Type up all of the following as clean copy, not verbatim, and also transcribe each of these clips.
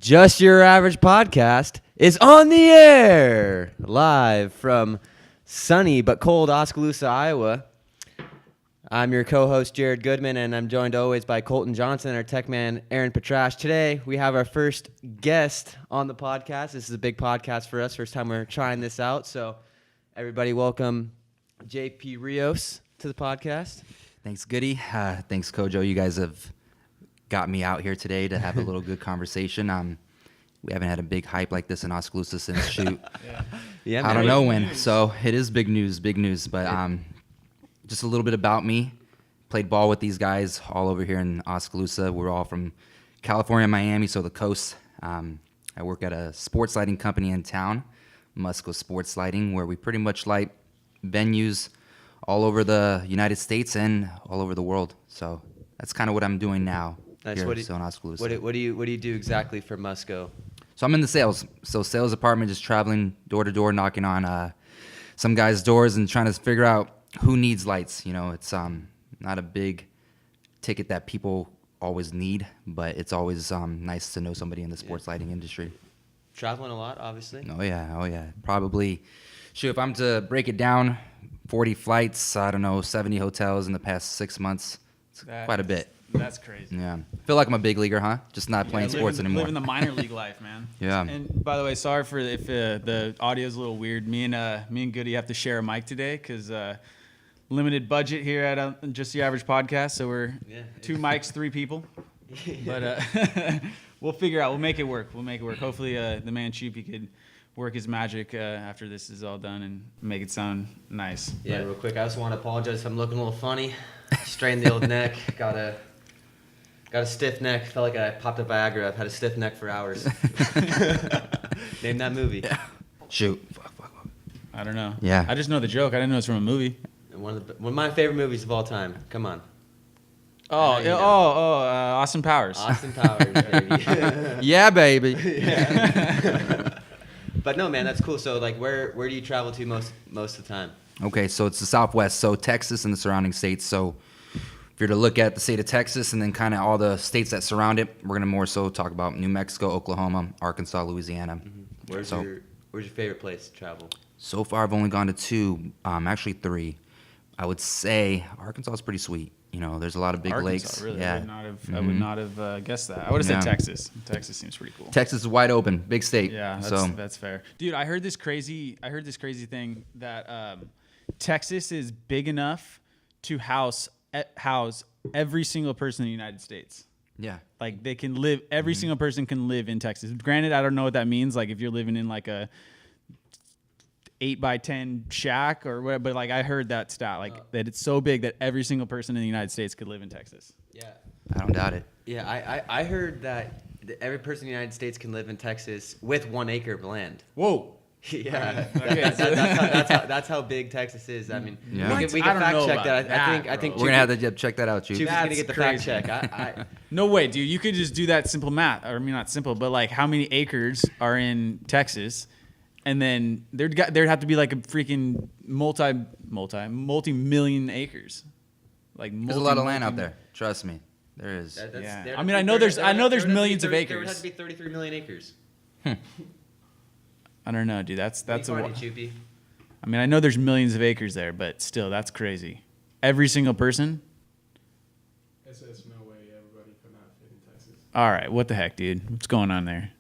Just Your Average Podcast is on the air, live from sunny but cold Oskaloosa, Iowa. I'm your co-host, Jared Goodman, and I'm joined always by Colton Johnson and our tech man, Aaron Petrash. Today, we have our first guest on the podcast. This is a big podcast for us, first time we're trying this out. So, everybody welcome JP Rios to the podcast. Thanks, Goody. Thanks, Kojo. You guys have got me out here today to have a little good conversation. We haven't had a big hype like this in Oskaloosa since shoot. I don't know when. So it is big news. But just a little bit about me. Played ball with these guys all over here in Oskaloosa. We're all from California, Miami, so the coast. I work at a sports lighting company in town, Musco Sports Lighting, where we pretty much light venues all over the United States and all over the world. So that's kind of what I'm doing now. Nice. Here, so in Oskaloosa. What do you do exactly for Musco? So I'm in the sales. So sales department, just traveling door to door, knocking on some guys' doors and trying to figure out who needs lights. You know, it's not a big ticket that people always need, but it's always nice to know somebody in the sports lighting industry. Traveling a lot, obviously. Oh yeah. Probably, if I'm to break it down, 40 flights, 70 hotels in the past 6 months. It's quite a bit. That's crazy. Yeah. Feel like I'm a big leaguer, huh? Just not playing sports anymore. Living the minor league life, man. Yeah. And by the way, sorry for if the audio's a little weird. Me and Goody have to share a mic today because limited budget here at Just the Average Podcast. So we're 2 mics, 3 people. But we'll figure out. We'll make it work. Hopefully the man Choopy could work his magic after this is all done and make it sound nice. Yeah, real quick, I also want to apologize if I'm looking a little funny. Strained the old neck. Got a stiff neck. Felt like I popped a Viagra. I've had a stiff neck for hours. Name that movie. Yeah. Shoot. Fuck. I don't know. Yeah. I just know the joke. I didn't know it's from a movie. One of my favorite movies of all time. Come on. Austin Powers. Austin Powers, baby. Yeah, baby. Yeah. But no, man, that's cool. So, like, where do you travel to most of the time? Okay, so it's the Southwest, so Texas and the surrounding states. So if you're to look at the state of Texas and then kind of all the states that surround it, we're going to more so talk about New Mexico, Oklahoma, Arkansas, Louisiana. Mm-hmm. Where's your favorite place to travel? So far, I've only gone to 2, actually 3. I would say Arkansas is pretty sweet. You know, there's a lot of big lakes. Really? Yeah. I would not have guessed that. I would have said Texas. Texas seems pretty cool. Texas is wide open, big state. Yeah, that's fair. Dude, I heard this crazy thing that Texas is big enough to house every single person in the United States. Yeah. Like they can live. Every single person can live in Texas. Granted, I don't know what that means. Like if you're living in like a 8x10 shack or whatever, but like I heard that stat, like that it's so big that every single person in the United States could live in Texas. Yeah, I don't doubt it. Yeah, I heard that every person in the United States can live in Texas with 1 acre of land. Whoa. Yeah, Okay. that's how big Texas is. I mean, Yeah. we can fact check that. I think we're gonna have to check that out, Chief. Choopy's gonna get the fact crazy. check. No way, dude. You could just do that simple math. Or I mean, not simple, but like how many acres are in Texas? And then there'd have to be like a freaking multi-million acres. Like there's a lot of land out there. Trust me, there is. Yeah. I mean, I know there's millions of acres. There would have to be 33 million acres. I don't know, dude. That's a. Choopy. I mean, I know there's millions of acres there, but still, that's crazy. Every single person. There's no way everybody could not fit in Texas. All right, what the heck, dude? What's going on there?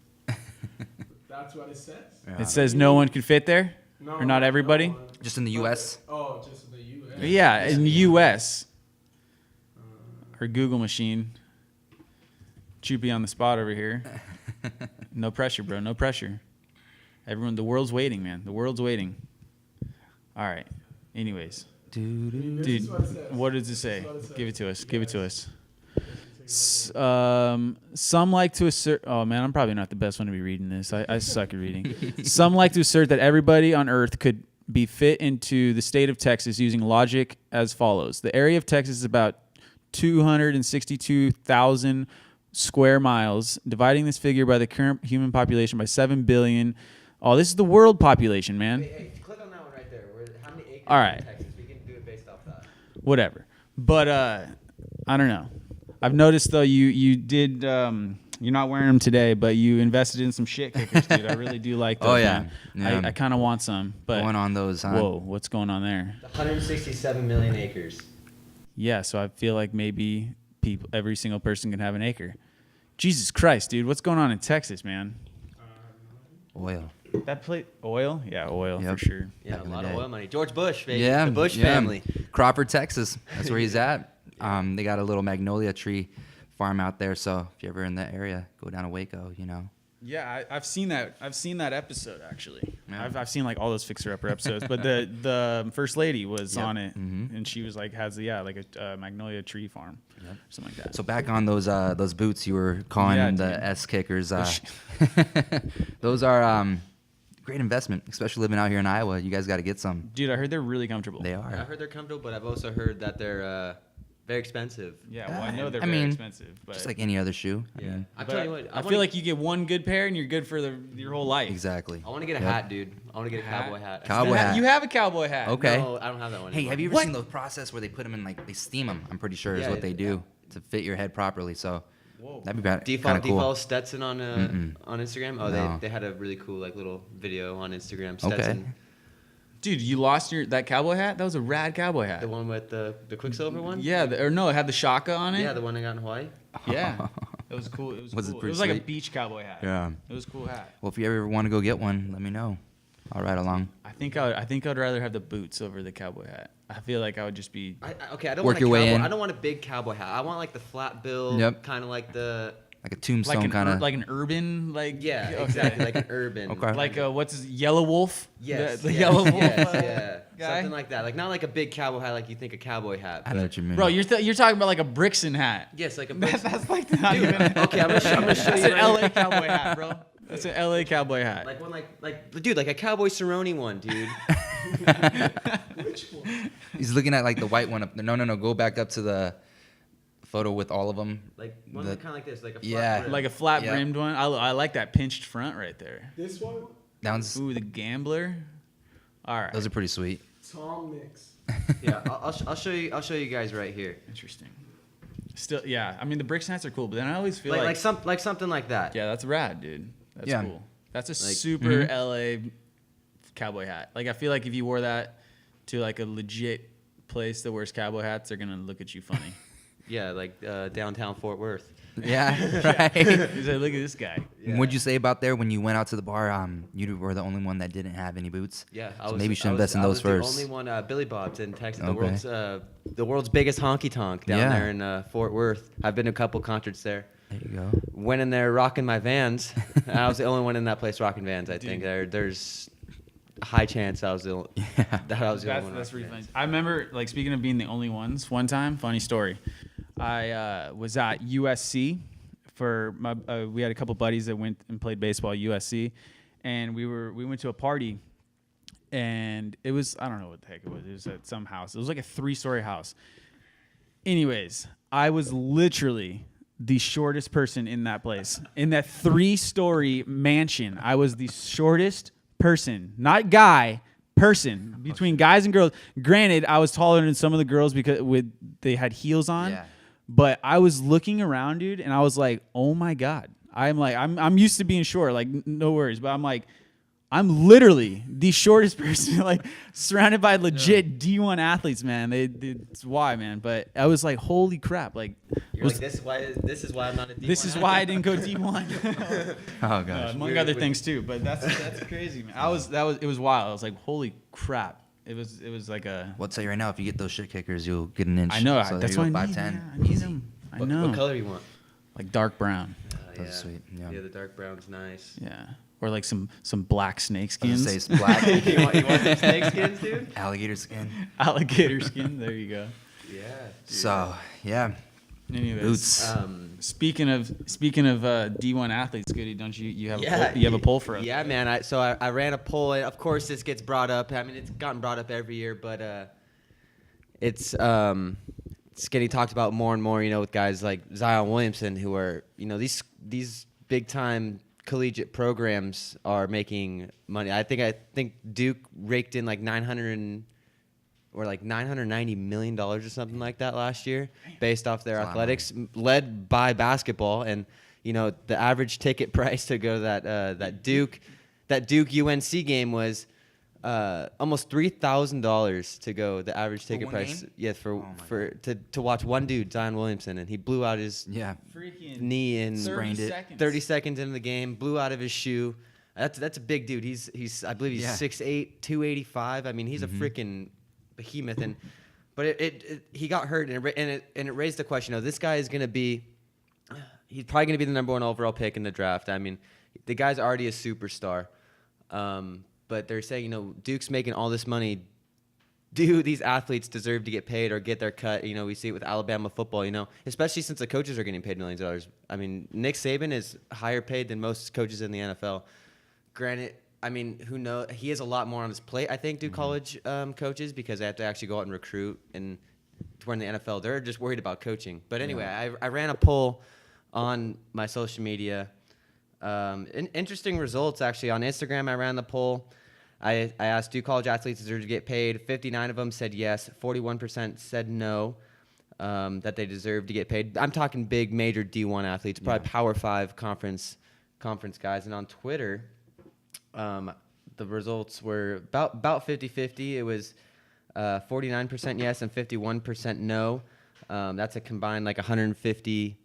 That's what it says. Yeah. It says no one can fit there, No, or not everybody. no one. Just in the U.S. Oh, just in the U.S. Yeah, in the U.S. Our Google machine. Choopy on the spot over here. No pressure, bro. No pressure. Everyone, the world's waiting, man. The world's waiting. All right. Anyways. Dude, what does it say? Give it to us. Give it to us. Some like to assert. Oh man, I'm probably not the best one to be reading this. I suck at reading. Some like to assert that everybody on Earth could be fit into the state of Texas using logic as follows: the area of Texas is about 262,000 square miles. Dividing this figure by the current human population by 7 billion. Oh, this is the world population, man. Hey, click on that one right there. How many acres All right. in Texas? We can do it based off that. Whatever. But I don't know. I've noticed though you did You're not wearing them today, but you invested in some shit kickers, dude. I really do like those. Oh, yeah. Man. I kind of want some. But Going on those, huh? Whoa, what's going on there? 167 million acres. Yeah, so I feel like maybe every single person can have an acre. Jesus Christ, dude. What's going on in Texas, man? Oil. That plate oil? Yeah, oil Yep. for sure. Yeah, Back a in the lot of day. oil money. George Bush, baby. Yeah, The Bush family. Crawford, Texas. That's where he's at. They got a little magnolia tree farm out there. So if you're ever in that area, go down to Waco. Yeah, I've seen that. I've seen that episode actually. Yeah. I've seen like all those Fixer Upper episodes, but the first lady was Yep. on it, Mhm. and she was like like a magnolia tree farm, something like that. So back on those boots you were calling Yeah, the dude. S kickers. Those are great investment, especially living out here in Iowa. You guys got to get some. Dude, I heard they're really comfortable. They I are. heard they're comfortable, but I've also heard that they're very expensive. Yeah, well, I know they're I very mean, expensive, but Just like any other shoe. Yeah. I'm but telling you what. I feel like you get one good pair and you're good for your whole life. Exactly. I want to get a Yep. hat, dude. I want to get a cowboy hat. Cowboy hat. You have a cowboy hat. Okay. No, I don't have that one. Hey, anymore. have you ever What? seen the process where they put them in, like, they steam them? I'm pretty sure is Yeah, what they do to fit your head properly. So Whoa. that'd be kind Default of cool. Default Stetson on Instagram? Oh, No. they had a really cool like little video on Instagram. Okay. Stetson. Dude, you lost that cowboy hat? That was a rad cowboy hat. The one with the Quicksilver one? Yeah, or no, it had the shaka on it. Yeah, the one I got in Hawaii. Yeah, it was cool. It was Was it cool. It pretty was like a sweet? beach cowboy hat. Yeah. It was a cool hat. Well, if you ever want to go get one, let me know. I'll ride along. I think I'd rather have the boots over the cowboy hat. I feel like I would just be. Okay, I don't Work want a your way cowboy. in. I don't want a big cowboy hat. I want like the flat bill, Yep. kind of like the Like a tombstone kind of. like an urban yeah, okay. exactly like an urban. Okay. Like what's his Yellow Wolf? Yes, the yes, Yellow Wolf. yes, yeah, guy? something like that. Like not like a big cowboy hat, like you think a cowboy hat. I know what you mean. Bro, you're talking about like a Brixton hat. Yes, like a. That's like not even. Okay, I'm gonna show That's you. an right LA cowboy hat, bro. That's an LA cowboy hat. Like one, like dude, like a cowboy Cerrone one, dude. Which one? He's looking at like the white one up there. No. Go back up to the photo with all of them. Like one The- kind of like this, like a flat Yeah. brim. Like a flat Yeah. brimmed one. I like that pinched front right there. This one? That one's. Ooh, the gambler. All right. Those are pretty sweet. Tom Mix. Yeah, I'll show you. I'll show you guys right here. Interesting. Still, yeah. I mean, the Brixton hats are cool, but then I always feel Like something like that. yeah, that's rad, dude. That's Yeah. cool. That's a Like- super LA cowboy hat. Like I feel like if you wore that to like a legit place that wears cowboy hats, they're gonna look at you funny. Yeah, like downtown Fort Worth. Yeah. Right. He's like, look at this guy. Yeah. What'd you say about there when you went out to the bar? You were the only one that didn't have any boots. Yeah, So maybe you should invest in those first. The only one, Billy Bob's in Texas, Okay. the world's biggest honky tonk down Yeah. there in Fort Worth. I've been to a couple concerts there. There you go. Went in there rocking my Vans. And I was the only one in that place rocking Vans. I think Dude. there's a high chance I was the only, that I was the only one. That's rocking really funny. Vans. I remember, like, speaking of being the only ones, one time, funny story. I was at USC for my. We had a couple buddies that went and played baseball at USC, and we went to a party, and it was, I don't know what the heck it was. It was at some house. It was like a 3-story house. Anyways, I was literally the shortest person in that place. In that 3-story mansion, I was the shortest person, not guy, person between guys and girls. Granted, I was taller than some of the girls because they had heels on. Yeah. But I was looking around, dude, and I was like, "Oh my god!" I'm used to being short, like no worries. But I'm like, I'm literally the shortest person, like surrounded by legit D1 athletes, man. It's why, man. But I was like, holy crap, like, You're like, this is why I'm not a D1 this is athlete. why I didn't go D1. Oh gosh. Among Weird other with- things too. But that's crazy, man. It was wild. I was like, holy crap. It was like a. Well, I'll tell you right now, if you get those shit kickers, you'll get an inch. I know. So That's there why you go, I need. 5'10". Yeah, I need Easy. them. I What, know. what color do you want? Like dark brown. Those are sweet. Yeah. Yeah, the dark brown's nice. Yeah. Or like some black snake I was skins. gonna say it's black. you want some snake skins, dude? Alligator skin. Alligator skin. There you go. Yeah. Dude. So yeah, Anyways, boots. Speaking of D1 athletes, Goody, don't you have Yeah, you have a poll for us? Yeah, man. I ran a poll. And of course, this gets brought up. I mean, it's gotten brought up every year, but it's getting talked about more and more. You know, with guys like Zion Williamson, who are these big time collegiate programs are making money. I think Duke raked in like $990 million or something like that last year, based off their That's a lot of athletics, led by basketball. And the average ticket price to go to that Duke UNC game was almost $3,000 to go. The average ticket price, game? yeah, to watch one dude, Zion Williamson, and he blew out his freaking knee in 30 seconds into the game, blew out of his shoe. That's a big dude. He's I believe he's 6'8", 285. I mean, he's a freaking behemoth. But he got hurt, and it raised the question. This guy is gonna be. He's probably going to be the number 1 overall pick in the draft. I mean, the guy's already a superstar. But they're saying, Duke's making all this money. Do these athletes deserve to get paid or get their cut? We see it with Alabama football, especially since the coaches are getting paid millions of dollars. I mean, Nick Saban is higher paid than most coaches in the NFL. Granted, I mean, who knows? He has a lot more on his plate, I think, do college coaches, because they have to actually go out and recruit. And to win the NFL, they're just worried about coaching. But anyway, I ran a poll on my social media. Interesting results, actually. On Instagram, I ran the poll. I asked, do college athletes deserve to get paid? 59 of them said yes. 41% said no, that they deserve to get paid. I'm talking big, major D1 athletes, probably Power 5 conference guys. And on Twitter, the results were about 50-50. It was 49% yes and 51% no. That's a combined like 150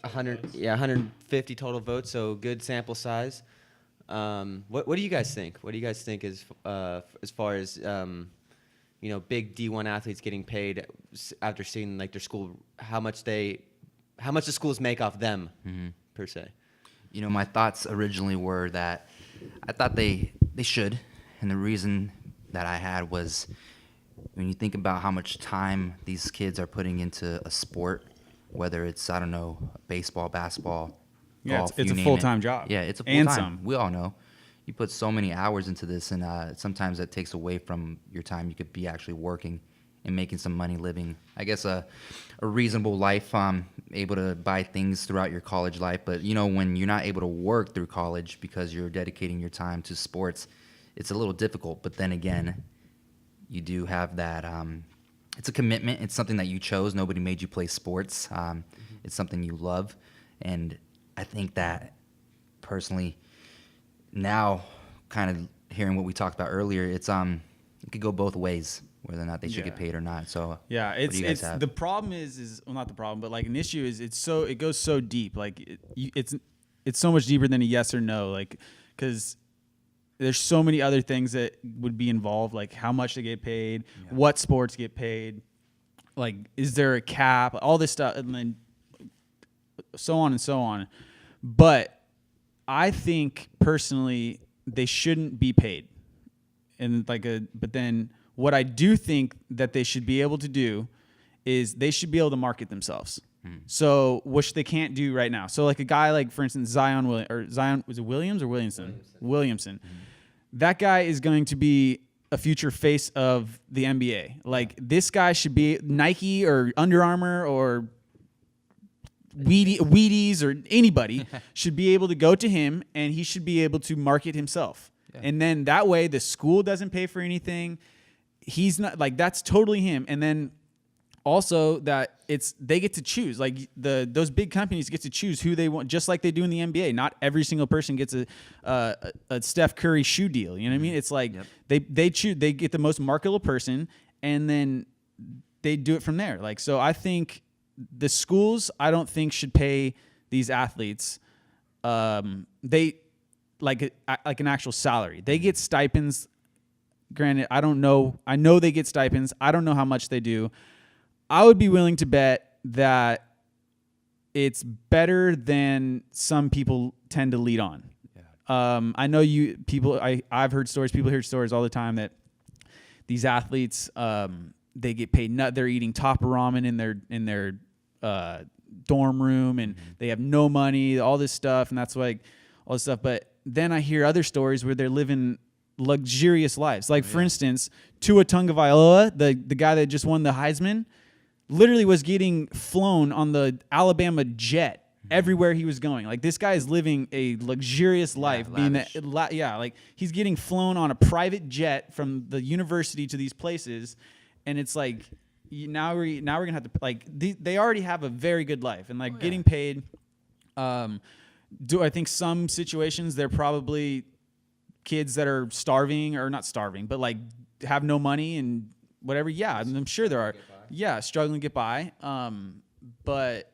150 total votes, so good sample size. What do you guys think? What do you guys think as far as big D1 athletes getting paid after seeing like their school, how much the schools make off them per se? My thoughts originally were that I thought they should, and the reason that I had was when you think about how much time these kids are putting into a sport, whether it's, I don't know, baseball, basketball, golf, it's a full-time job. Yeah, it's a full-time. We all know. You put so many hours into this, and sometimes that takes away from your time. You could be actually working and making some money, living, I guess, a reasonable life, able to buy things throughout your college life. But, when you're not able to work through college because you're dedicating your time to sports, it's a little difficult. But then again, you do have that it's a commitment. It's something that you chose. Nobody made you play sports. It's something you love. And I think that personally now, kind of hearing what we talked about earlier, it could go both ways, whether or not they should get paid or not. So it's the problem is well, not the problem, but like an issue is it goes so deep. Like it's so much deeper than a yes or no. Like, because there's so many other things that would be involved, like how much they get paid, what sports get paid, like is there a cap, all this stuff, and then so on and so on. But I think personally they shouldn't be paid. And but then what I do think that they should be able to do is they should be able to market themselves. So, which they can't do right now. So, like a guy like, for instance, Zion, was it Williams or Williamson? Williamson. That guy is going to be a future face of the NBA. Like, this guy should be Nike or Under Armour or Wheaties or anybody should be able to go to him, and he should be able to market himself. Yeah. And then that way the school doesn't pay for anything. He's not, like, that's totally him. And then also that they get to choose, like those big companies get to choose who they want, just like they do in the NBA. Not every single person gets a Steph Curry shoe deal. You know what I mean? It's like they choose, they get the most marketable person, and then they do it from there. Like, so I think the schools, I don't think should pay these athletes they like an actual salary. They get stipends. Granted, I don't know. I know they get stipends. I don't know how much they do. I would be willing to bet that it's better than some people tend to lead on. Yeah. I know I've heard stories. People hear stories all the time that these athletes, they get paid. They're eating top ramen in their dorm room, and they have no money. All this stuff, and that's like all this stuff. But then I hear other stories where they're living luxurious lives. Like, for instance, Tua Tagovailoa, the guy that just won the Heisman, literally was getting flown on the Alabama jet everywhere he was going. Like, this guy is living a luxurious life. Like, he's getting flown on a private jet from the university to these places, and it's like, now we're gonna have to like they already have a very good life and like getting paid. Do I think some situations they're probably kids that are starving or not starving, but like have no money and whatever. Yeah, I'm sure there are. Yeah, struggling to get by. But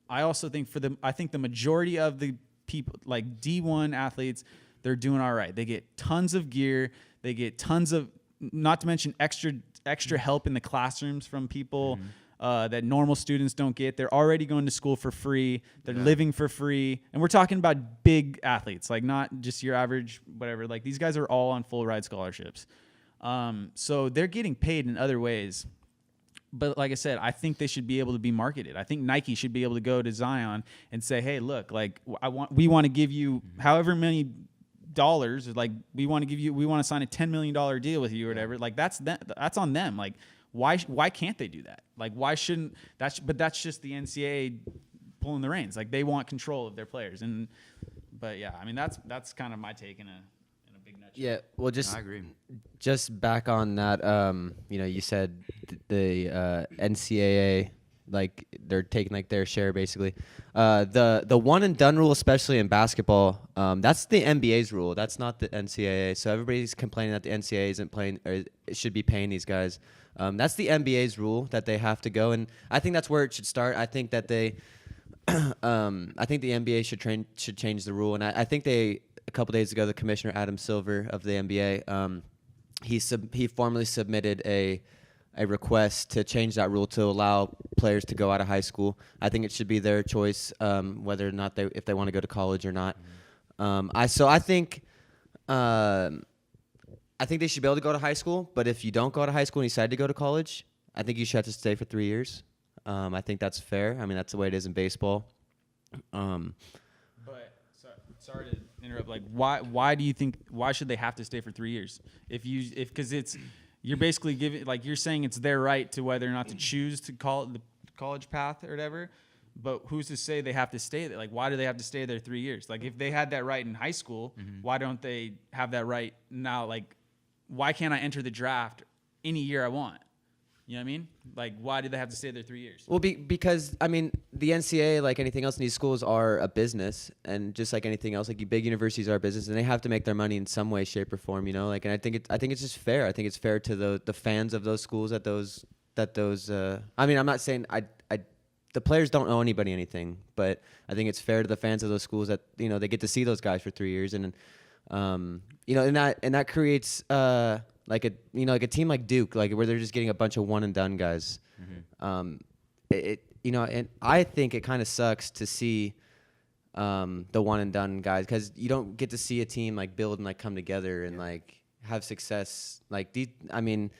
I also think I think the majority of the people like D1 athletes, they're doing all right. They get tons of gear. They get tons of, not to mention extra help in the classrooms from people that normal students don't get. They're already going to school for free. They're living for free. And we're talking about big athletes, like not just your average whatever. Like these guys are all on full ride scholarships. So they're getting paid in other ways. But like I said, I think they should be able to be marketed. I think Nike should be able to go to Zion and say, "Hey, look, like we want to give you however many dollars. Like we want to sign a $10 million deal with you or whatever." Like that's on them. Like why can't they do that? Like why shouldn't that? But that's just the NCAA pulling the reins. Like they want control of their players. But yeah, I mean that's kind of my take in a big nutshell. Yeah, well, I agree. Just back on that, you said the NCAA, like they're taking like their share basically. The one and done rule, especially in basketball, that's the NBA's rule. That's not the NCAA. So everybody's complaining that the NCAA isn't playing or it should be paying these guys. That's the NBA's rule that they have to go, and I think that's where it should start. I think that they, I think the NBA should change the rule, and I think a couple days ago, the commissioner Adam Silver of the NBA, he formally submitted a request to change that rule to allow players to go out of high school. I think it should be their choice whether or not if they want to go to college or not. I think they should be able to go to high school, but if you don't go to high school and you decide to go to college, I think you should have to stay for 3 years. I think that's fair. I mean, that's the way it is in baseball. But sorry to interrupt. Like, why do you think? Why should they have to stay for 3 years? Because you're basically giving, like, you're saying it's their right to whether or not to choose to call it the college path or whatever. But who's to say they have to stay there? Like, why do they have to stay there 3 years? Like, if they had that right in high school, why don't they have that right now? Like, why can't I enter the draft any year I want? You know what I mean? Like, why do they have to stay there 3 years? Well, because, I mean, the NCAA, like anything else in these schools, are a business. And just like anything else, like big universities are a business, and they have to make their money in some way, shape, or form, you know? Like, and I think it's just fair. I think it's fair to the fans of those schools that those I mean, I'm not saying the players don't owe anybody anything, but I think it's fair to the fans of those schools that, you know, they get to see those guys for 3 years. And, you know, and that creates, like a team like Duke, like where they're just getting a bunch of one and done guys. You know, and I think it kind of sucks to see the one and done guys, because you don't get to see a team like build and like come together and like have success. Like I mean,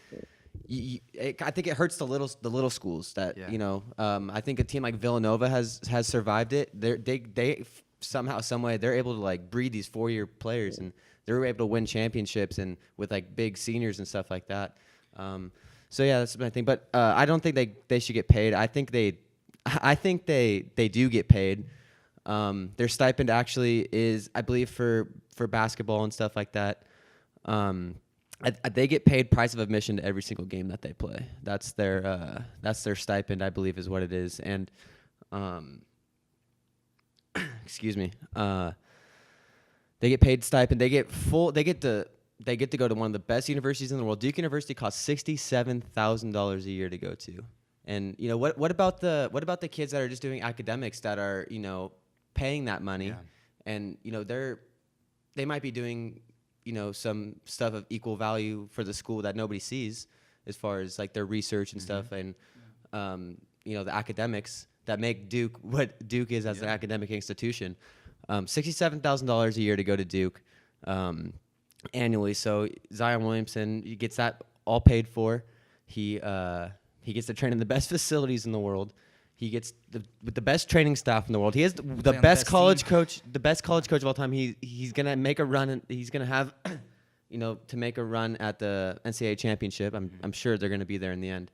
I think it hurts the little schools that you know. I think a team like Villanova has survived it. They somehow, some way, they're able to like breed these 4-year players, and they're able to win championships and with like big seniors and stuff like that. So yeah, that's my thing. But I don't think they should get paid. I think they do get paid. Their stipend actually is, I believe, for basketball and stuff like that. They get paid price of admission to every single game that they play. That's their stipend, I believe, is what it is. And excuse me. They get paid stipend. They get to go to one of the best universities in the world. Duke University costs $67,000 a year to go to. And you know what about the kids that are just doing academics that are, you know, paying that money, and you know they might be doing, you know, some stuff of equal value for the school that nobody sees, as far as like their research and stuff, and you know, the academics that make Duke what Duke is as an academic institution. $67,000 a year to go to Duke annually. So Zion Williamson, he gets that all paid for. He gets to train in the best facilities in the world. He gets with the best training staff in the world. He has the best college coach, of all time. He's gonna make a run, and he's gonna have, you know, to make a run at the NCAA championship. I'm sure they're gonna be there in the end.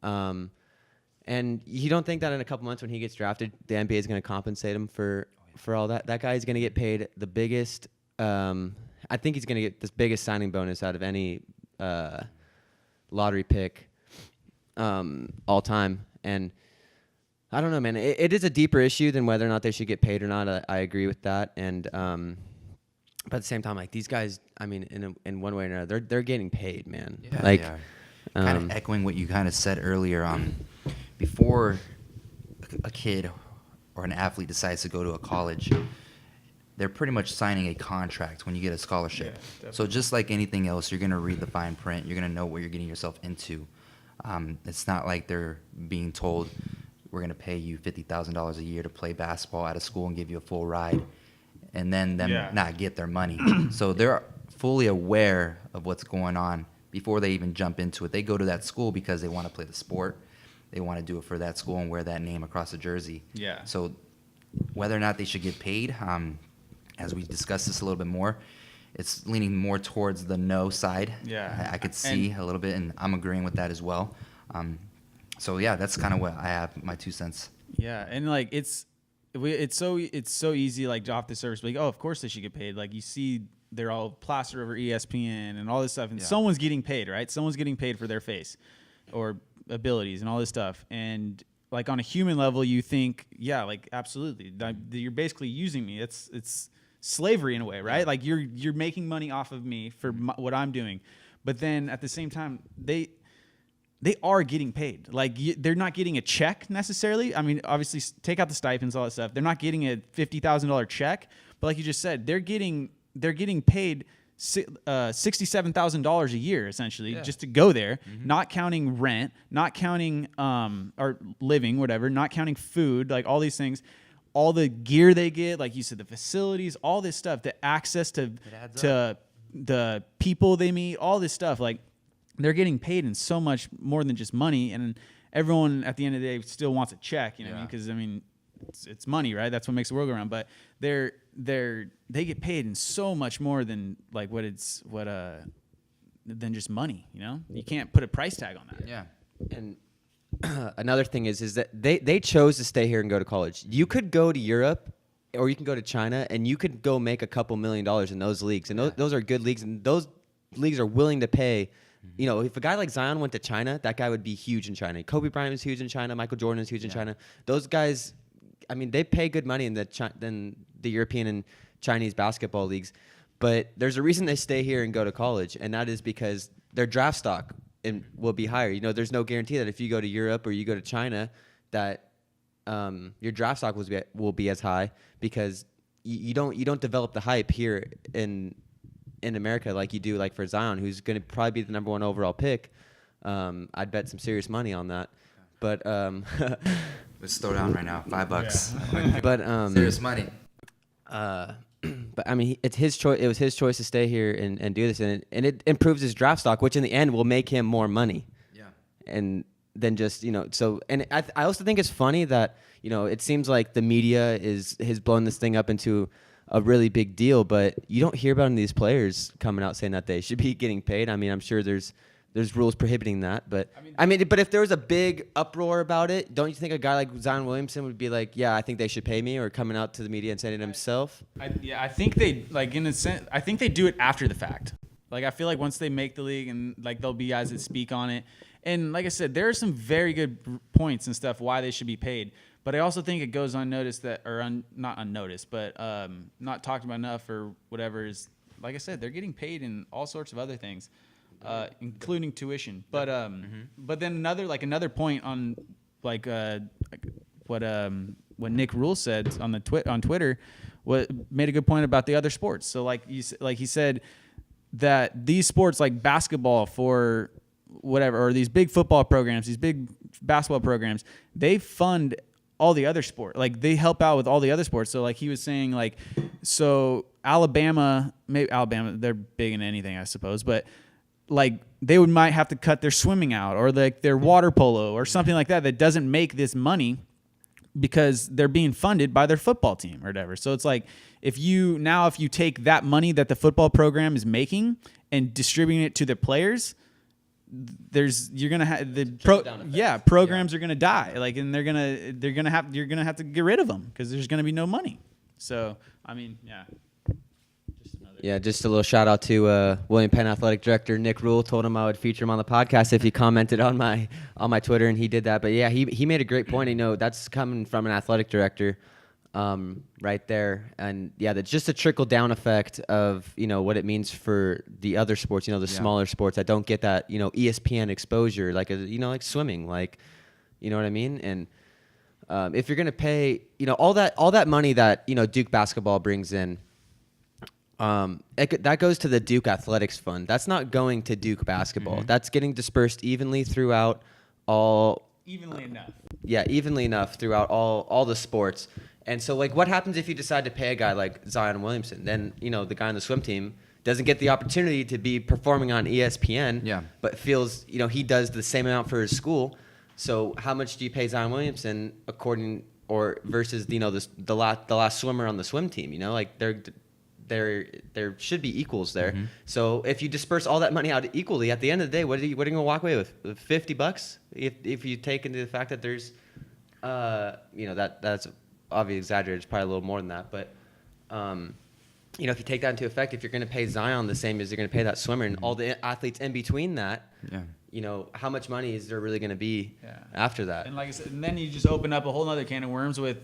And you don't think that in a couple months when he gets drafted, the NBA is gonna compensate him for all that? That guy is gonna get paid the biggest. I think he's gonna get this biggest signing bonus out of any lottery pick. all time. And I don't know, man. It is a deeper issue than whether or not they should get paid or not. I agree with that. And but at the same time, like these guys, I mean, in one way or another, they're getting paid, man. Yeah, like, they are. Kind of echoing what you kind of said earlier. Before a kid or an athlete decides to go to a college, they're pretty much signing a contract when you get a scholarship. Yeah, so just like anything else, you're going to read the fine print. You're going to know what you're getting yourself into. It's not like they're being told, we're going to pay you $50,000 a year to play basketball out of school and give you a full ride, and then them not get their money. So they're fully aware of what's going on before they even jump into it. They go to that school because they want to play the sport. They want to do it for that school and wear that name across the jersey. Yeah. So whether or not they should get paid, as we discuss this a little bit more, it's leaning more towards the no side. Yeah. I could see a little bit, and I'm agreeing with that as well. So yeah, that's kind of what I have, my 2 cents. Yeah, and like it's so easy like off the surface, like, oh, of course they should get paid. Like you see, they're all plastered over ESPN and all this stuff, and someone's getting paid, right? Someone's getting paid for their face or abilities and all this stuff. And like on a human level, you think, yeah, like absolutely, you're basically using me. It's slavery in a way, right? Yeah. Like you're making money off of me for what I'm doing, but then at the same time, they are getting paid. Like they're not getting a check necessarily. I mean, obviously, take out the stipends, all that stuff. They're not getting a $50,000 check, but like you just said, they're getting paid $67,000 a year essentially just to go there, not counting rent, not counting or living, whatever, not counting food, like all these things, all the gear they get, like you said, the facilities, all this stuff, the access to the people they meet, all this stuff, like they're getting paid in so much more than just money. And everyone at the end of the day still wants a check, you know what I mean? Because I mean, it's money, right? That's what makes the world go around. But they get paid in so much more than like than just money, you know? You can't put a price tag on that. Yeah. And another thing is that they chose to stay here and go to college. You could go to Europe or you can go to China and you could go make a couple $1 million in those leagues. And those are good leagues, and those leagues are willing to pay. You know, if a guy like Zion went to China, that guy would be huge in China. Kobe Bryant is huge in China. Michael Jordan is huge in China. Those guys, I mean, they pay good money in than the European and Chinese basketball leagues. But there's a reason they stay here and go to college, and that is because their draft stock will be higher. You know, there's no guarantee that if you go to Europe or you go to China that your draft stock will be as high, because you don't develop the hype here in America like you do like for Zion, who's going to probably be the number 1 overall pick. I'd bet some serious money on that. But let's throw down right now, $5. Yeah. But serious money. But I mean, it's his choice. It was his choice to stay here and do this, and it improves his draft stock, which in the end will make him more money. Yeah. And then just, you know, so, and I also think it's funny that, you know, it seems like the media has blown this thing up into a really big deal, but you don't hear about any of these players coming out saying that they should be getting paid. I mean, I'm sure there's rules prohibiting that, but but if there was a big uproar about it, don't you think a guy like Zion Williamson would be like, yeah, I think they should pay me, or coming out to the media and saying it himself? I think they, like, in a sense, I think they do it after the fact. Like, I feel like once they make the league and like there'll be guys that speak on it, and like I said, there are some very good points and stuff why they should be paid. But I also think it goes unnoticed not unnoticed, but not talked about enough or whatever, is, like I said, they're getting paid in all sorts of other things, including tuition. But but then another point on like what Nick Rule said on Twitter, made a good point about the other sports. So like he said that these sports like basketball for whatever, or these big football programs, these big basketball programs, they fund all the other sport, like they help out with all the other sports. So like he was saying, like, so Alabama, they're big in anything, I suppose, but like they might have to cut their swimming out, or like their water polo or something like that doesn't make this money because they're being funded by their football team or whatever. So it's like, if you take that money that the football program is making and distributing it to the players, you're gonna have programs are gonna die, like, and you're gonna have to get rid of them because there's gonna be no money. So I mean, just a little shout out to William Penn athletic director Nick Rule. Told him I would feature him on the podcast if he commented on my on my Twitter, and he did that. But yeah, he made a great point. You know, that's coming from an athletic director, right there. And yeah, that's just a trickle down effect of, you know, what it means for the other sports. You know, the smaller sports that don't get that, you know, ESPN exposure, like you know, like swimming, like, you know what I mean? And if you're gonna pay, you know, all that money that, you know, Duke basketball brings in, that goes to the Duke Athletics Fund. That's not going to Duke basketball. Mm-hmm. That's getting dispersed evenly throughout all. Evenly enough. Yeah, evenly enough throughout all the sports. And so, like, what happens if you decide to pay a guy like Zion Williamson? Then, you know, the guy on the swim team doesn't get the opportunity to be performing on ESPN, but feels, you know, he does the same amount for his school. So how much do you pay Zion Williamson versus, you know, the last swimmer on the swim team? You know, like there should be equals there. Mm-hmm. So if you disperse all that money out equally, at the end of the day, what are you going to walk away with? $50 if you take into the fact that there's, you know, that's obviously exaggerated. It's probably a little more than that, but you know, if you take that into effect, if you're going to pay Zion the same as you're going to pay that swimmer and all the athletes in between that, you know, how much money is there really going to be after that? And like I said, and then you just open up a whole other can of worms with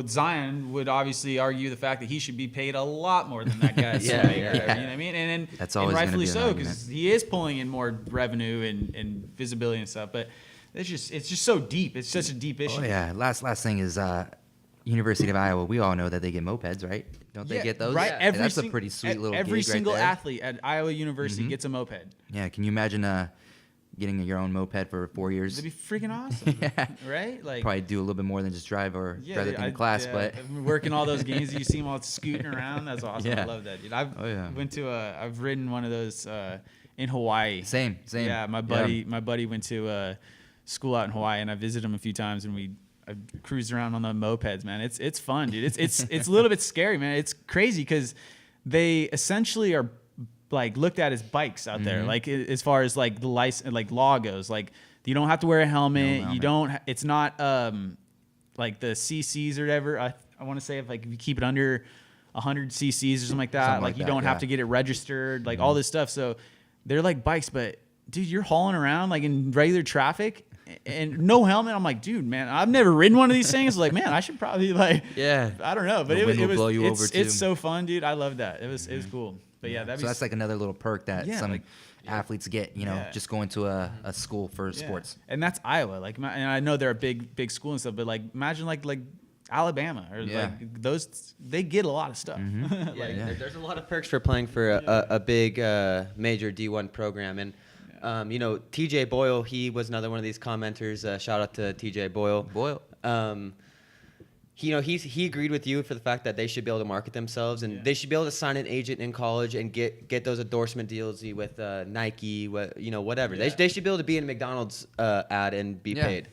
Zion would obviously argue the fact that he should be paid a lot more than that guy. You know what I mean? And that's always rightfully be so, because he is pulling in more revenue and visibility and stuff. But it's just so deep. It's such a deep issue. Oh yeah. Last thing is University of Iowa. We all know that they get mopeds, right? Don't they get those? Right. Yeah. That's a pretty sweet little every gig single right there. athlete at Iowa University gets a moped. Yeah. Can you imagine getting your own moped for 4 years? That'd be freaking awesome. Right? Like probably do a little bit more than just drive or drive it in class, but I've been working all those games. You see them all scooting around. That's awesome. I love that, dude. I've ridden one of those in Hawaii. Same. Yeah, my buddy went to school out in Hawaii, and I visited him a few times, and I cruised around on the mopeds, man. It's fun, dude. It's a little bit scary, man. It's crazy because they essentially are like looked at as bikes out there, like as far as like the license, like law goes. Like you don't have to wear a helmet. You don't. It's not like the CCs or whatever. I want to say if you keep it under 100 CCs or something like that. Like you don't have to get it registered. Like all this stuff. So they're like bikes, but dude, you're hauling around like in regular traffic. And no helmet. I'm like, dude, man, I've never ridden one of these things. Like, man, I should probably I don't know, but it's so fun, dude. I love that. It was cool. But yeah, that's like another little perk that some athletes get, you know, just going to a school for sports. And that's Iowa. Like, and I know they're a big school and stuff, but like, imagine like Alabama or like those, they get a lot of stuff. There's a lot of perks for playing for a big major D1 program. And you know, TJ Boyle, he was another one of these commenters. Shout out to TJ Boyle. You know, he agreed with you for the fact that they should be able to market themselves and they should be able to sign an agent in college and get those endorsement deals with Nike, you know, whatever. They should be able to be in a McDonald's ad and be paid.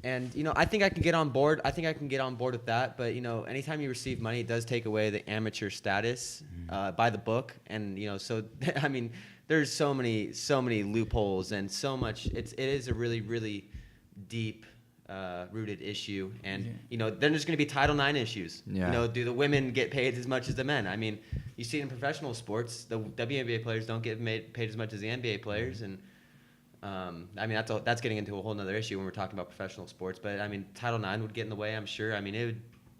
And you know, I think I can get on board. I think I can get on board with that. But you know, anytime you receive money, it does take away the amateur status by the book. And you know, so I mean, there's so many loopholes and so much. It is a really deep rooted issue. And you know, then there's going to be Title IX issues. You know, do the women get paid as much as the men? I mean, you see it in professional sports, the WNBA players don't get paid as much as the NBA players, and I mean, that's getting into a whole nother issue when we're talking about professional sports. But I mean, Title IX would get in the way, I'm sure. I mean,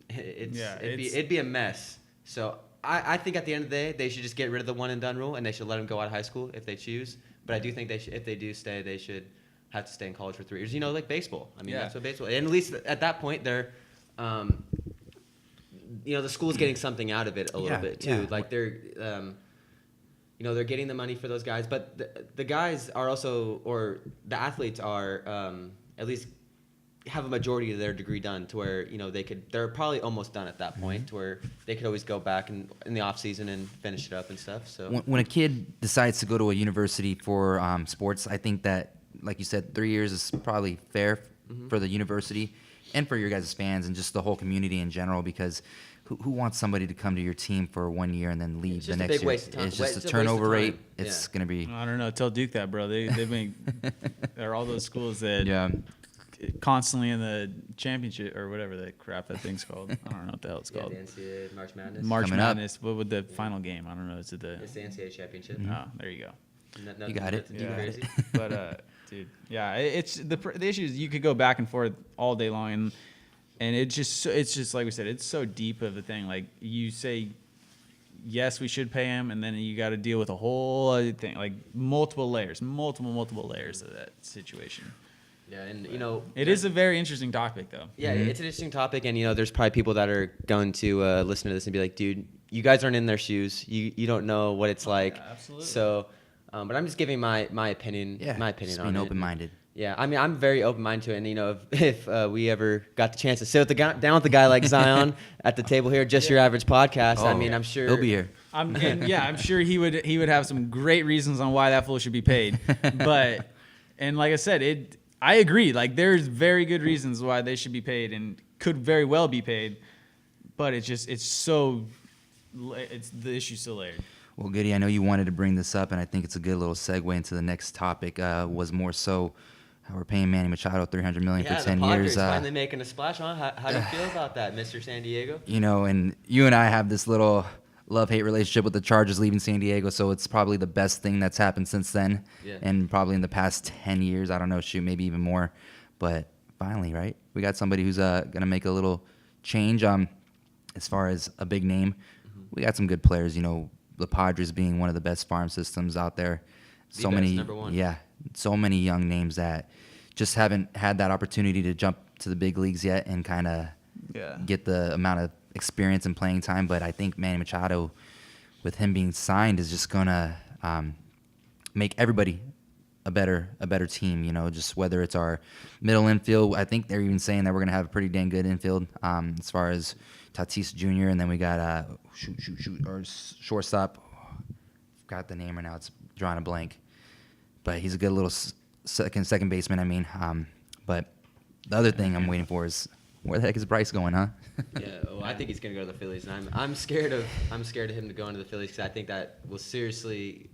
it'd be a mess. So I think at the end of the day, they should just get rid of the one and done rule, and they should let them go out of high school if they choose. But I do think if they do stay, they should have to stay in college for 3 years. You know, like baseball. I mean, that's what baseball. And at least at that point, they're, you know, the school's getting something out of it a little bit too. Like they're, you know, they're getting the money for those guys, but the guys are also, or the athletes are, at least have a majority of their degree done to where, you know, they're probably almost done at that point to where they could always go back in the off season and finish it up and stuff. So when a kid decides to go to a university for sports, I think that, like you said, 3 years is probably fair for the university and for your guys' fans and just the whole community in general, because who wants somebody to come to your team for 1 year and then leave the next year? It's just a turnover rate. It's going to be. I don't know. Tell Duke that, bro. They've been there are all those schools that constantly in the championship or whatever that crap that thing's called. I don't know what the hell it's called. The NCAA March Madness. March Madness. What would the final game? I don't know. It's the NCAA championship. Oh, there you go. You got it. Too crazy. But dude, yeah, it's the issue is you could go back and forth all day long, and it's just like we said, it's so deep of a thing. Like you say, yes, we should pay him, and then you got to deal with a whole other thing, like multiple layers of that situation. Yeah, and it is a very interesting topic, though. Yeah, it's an interesting topic, and there's probably people that are going to listen to this and be like, dude, you guys aren't in their shoes. You don't know what it's like. Yeah, absolutely. So, but I'm just giving my opinion. Yeah, my opinion just on being it. open-minded. Yeah, I mean, I'm very open-minded to it, and if we ever got the chance to sit down with a guy like Zion at the table here, just your average podcast, I mean, I'm sure he'll be here. I'm sure he would have some great reasons on why that fool should be paid. But and like I said, I agree. Like there's very good reasons why they should be paid and could very well be paid. But the issue's so layered. Well, Goody, I know you wanted to bring this up, and I think it's a good little segue into the next topic. Was more so how we're paying Manny Machado $300 million for 10 the Padres years. Finally making a splash, huh? How do you feel about that, Mr. San Diego? And you and I have this little love-hate relationship with the Chargers leaving San Diego, so it's probably the best thing that's happened since then, and probably in the past 10 years. I don't know, maybe even more. But finally, right? We got somebody who's going to make a little change. As far as a big name, we got some good players. The Padres being one of the best farm systems out there. Number one. Yeah, so many young names that just haven't had that opportunity to jump to the big leagues yet and kind of get the amount of experience and playing time. But I think Manny Machado, with him being signed, is just gonna make everybody a better team. Just whether it's our middle infield. I think they're even saying that we're gonna have a pretty dang good infield as far as Tatis Jr. and then we got our shortstop. Forgot the name right now. It's drawing a blank, but he's a good little second baseman. I mean, but the other thing I'm waiting for is where the heck is Bryce going, huh? Yeah, well, I think he's gonna go to the Phillies, and I'm scared of him to go into the Phillies because I think that will seriously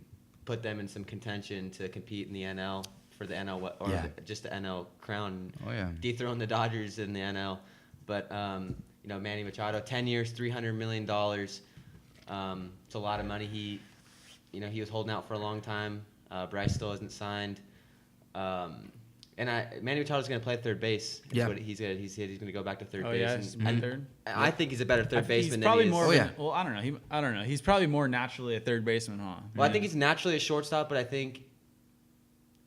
put them in some contention to compete in the NL for the NL or just the NL crown. Oh yeah, dethrone the Dodgers in the NL, but Manny Machado, 10 years, $300 million. It's a lot of money. He was holding out for a long time. Bryce still hasn't signed. Manny Machado's going to play third base. Yeah. He's going to go back to third base. Oh, yeah, and third? I think he's a better third baseman probably than he is. more. Well, I don't know. I don't know. He's probably more naturally a third baseman, huh? Well, I think he's naturally a shortstop, but I think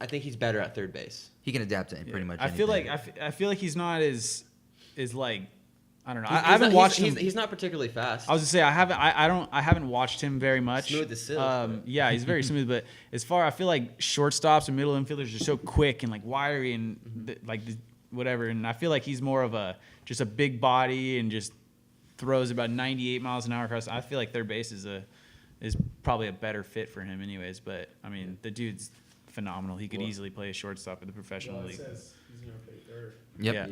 he's better at third base. He can adapt to pretty much. I anything. feel like he's not as like. I don't know. I haven't watched him. He's not particularly fast. I was to say I haven't watched him very much. Smooth as silk. Yeah, he's very smooth. But I feel like shortstops and middle infielders are so quick and like wiry and whatever. And I feel like he's more of just a big body and just throws about 98 miles an hour across. I feel like third base is probably a better fit for him, anyways. But I mean, the dude's phenomenal. He could easily play a shortstop in the professional league. Says he's gonna play third. Yep.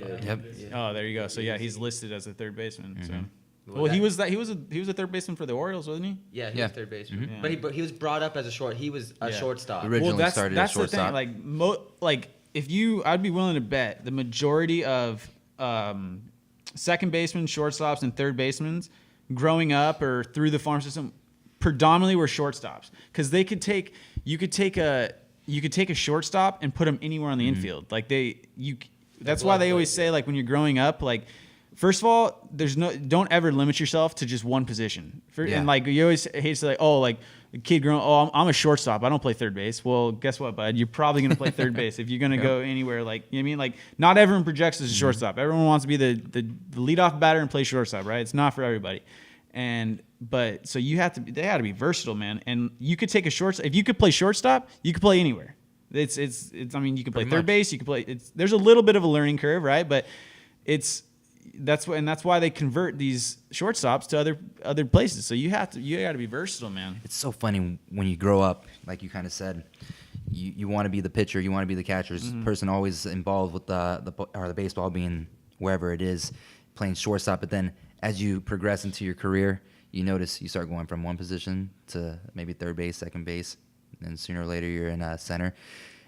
Oh, there you go. So yeah, he's listed as a third baseman. Mm-hmm. So. Well, he was a third baseman for the Orioles, wasn't he? Yeah, he was third baseman. Mm-hmm. But he was brought up as a short. He was a shortstop. Originally started as shortstop. The thing. I'd be willing to bet the majority of second basemen, shortstops, and third basemen growing up or through the farm system predominantly were shortstops because you could take a shortstop and put him anywhere on the infield. That's why they always say when you're growing up, first of all, don't ever limit yourself to just one position. And you always hate to say a kid growing, I'm a shortstop, I don't play third base. Well, guess what, bud? You're probably gonna play third base if you're gonna go anywhere. You know what I mean? Not everyone projects as a shortstop. Everyone wants to be the leadoff batter and play shortstop, right? It's not for everybody. So they had to be versatile, man. And you could take a shortstop. If you could play shortstop, you could play anywhere. It's I mean, you can play third base, you can play. There's a little bit of a learning curve, right? But that's why they convert these shortstops to other places. So you got to be versatile, man. It's so funny when you grow up, like you kind of said, you want to be the pitcher, you want to be the catcher. Person always involved with the baseball being wherever it is, playing shortstop. But then as you progress into your career, you notice you start going from one position to maybe third base, second base. And sooner or later, you're in center.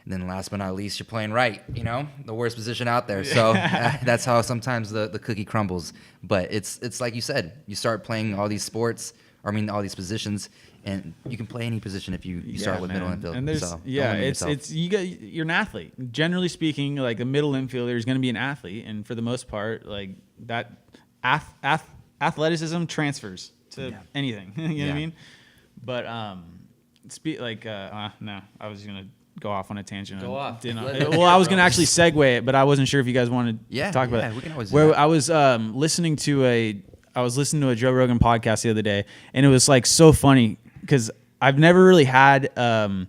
And then last but not least, you're playing right, the worst position out there. So that's how sometimes the cookie crumbles. But it's like you said, you start playing all these sports I mean, all these positions, and you can play any position if you start with middle infield. And there's so you're an athlete. Generally speaking, like a middle infielder is going to be an athlete, and for the most part, like that athleticism transfers to anything. You know what I mean? But no, I was gonna go off on a tangent. Go off. Well, I was gonna actually segue it, but I wasn't sure if you guys wanted to talk about it. We can always do Where that. I was listening to a Joe Rogan podcast the other day, and it was like so funny because I've never really had an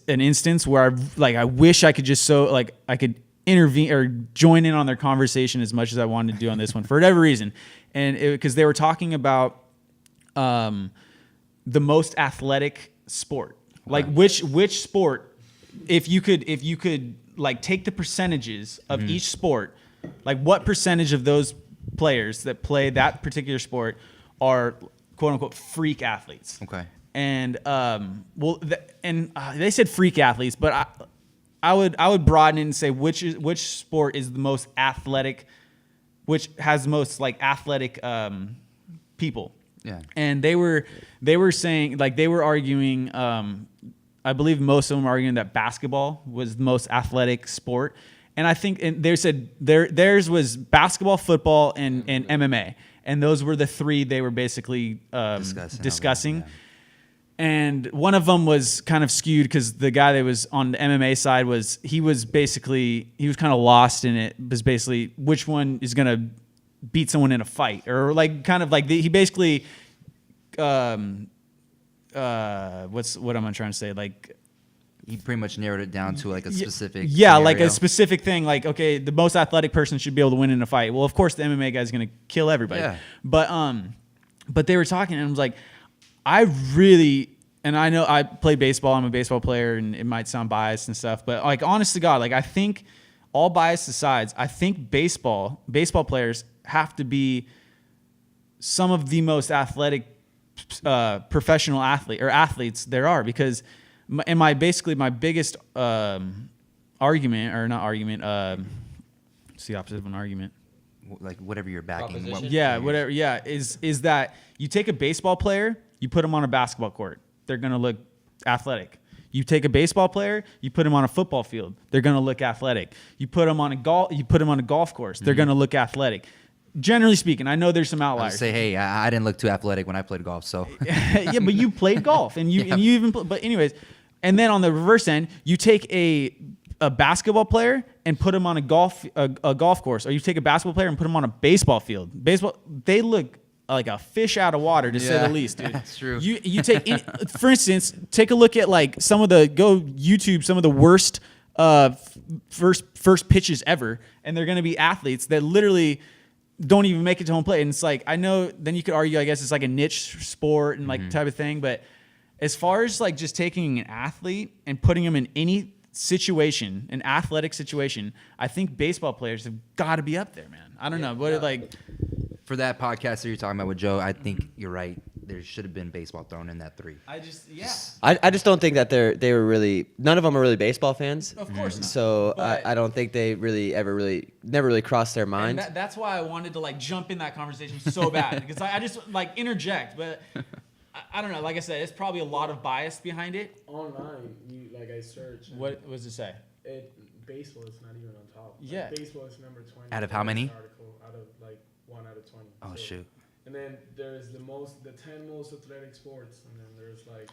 instance where I wish I could just I could intervene or join in on their conversation as much as I wanted to do on this one for whatever reason, and because they were talking about the most athletic sport, like which sport, if you could like take the percentages of each sport, like what percentage of those players that play that particular sport are quote unquote freak athletes. Okay. And they said freak athletes, but I would broaden it and say which sport is the most athletic, which has the most like athletic people. Yeah. And they were saying, like, they were arguing, I believe most of them were arguing that basketball was the most athletic sport. And I think they said theirs was basketball, football, and MMA. And those were the three they were basically discussing. Yeah. And one of them was kind of skewed because the guy that was on the MMA side was kind of lost in it. Was basically which one is going to beat someone in a fight, or like kind of like he basically what am I trying to say, like he pretty much narrowed it down to like a specific scenario. Like a specific thing, like, okay, the most athletic person should be able to win in a fight. Well, of course the MMA guy's going to kill everybody. But they were talking, and I was like, and I know I play baseball, I'm a baseball player, and it might sound biased and stuff, but like, honest to God, like, I think, all bias aside, I think baseball players have to be some of the most athletic professional athletes there are, because my biggest argument, or not argument, it's the opposite of an argument. Like whatever you're backing. Is that you take a baseball player, you put him on a basketball court, they're going to look athletic. You take a baseball player, you put him on a football field, they're going to look athletic. You put him on a golf course, they're going to look athletic. Generally speaking, I know there's some outliers. Say, hey, I didn't look too athletic when I played golf, so. Yeah, but you played golf, and you even. But anyways, and then on the reverse end, you take a basketball player and put him on a golf course, or you take a basketball player and put him on a baseball field. They look like a fish out of water, to say the least, dude. That's true. You take, for instance, take a look at like some of the worst first pitches ever, and they're going to be athletes that literally don't even make it to home plate. And it's like, I know, then you could argue, I guess it's like a niche sport and like type of thing, but as far as like just taking an athlete and putting him in any situation, an athletic situation, I think baseball players have got to be up there, man. I don't know what for that podcast that you're talking about with Joe, I think you're right. There should have been baseball thrown in that 3. I just don't think that they were really, none of them are really baseball fans. Of course not. So I don't think they never really crossed their mind. That's why I wanted to like jump in that conversation so bad, because I just like interject, but I don't know. Like I said, it's probably a lot of bias behind it. Online, I searched. What does it say? Baseball is not even on top. Yeah. Baseball is number 20. Out of how many? Out of like 1 out of 20. Oh, shoot. And then there's the 10 most athletic sports, and then there's like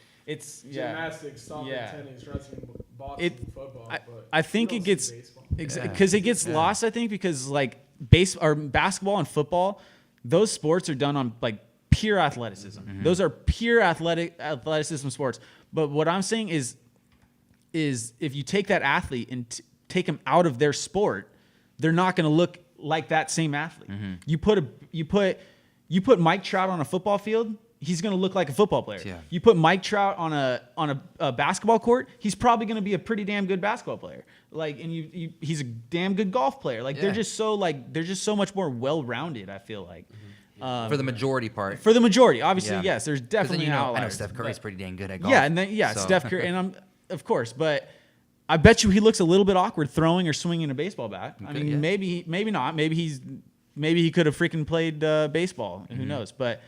gymnastics, soccer, tennis, wrestling, boxing, football. I think it gets because it gets lost. I think because like basketball and football, those sports are done on like pure athleticism. Mm-hmm. Those are pure athleticism sports. But what I'm saying is if you take that athlete and take them out of their sport, they're not going to look like that same athlete. Mm-hmm. You put Mike Trout on a football field, he's going to look like a football player. Yeah. You put Mike Trout on a basketball court, he's probably going to be a pretty damn good basketball player. Like, and he's a damn good golf player. Like, they're just so much more well-rounded, I feel like. Mm-hmm. For the majority part. For the majority, obviously, yes. There's definitely outliers. I know Steph Curry's pretty dang good at golf. Yeah, and then Steph Curry, and of course, but I bet you he looks a little bit awkward throwing or swinging a baseball bat. I mean, maybe not. Maybe he could have freaking played baseball. Who knows? But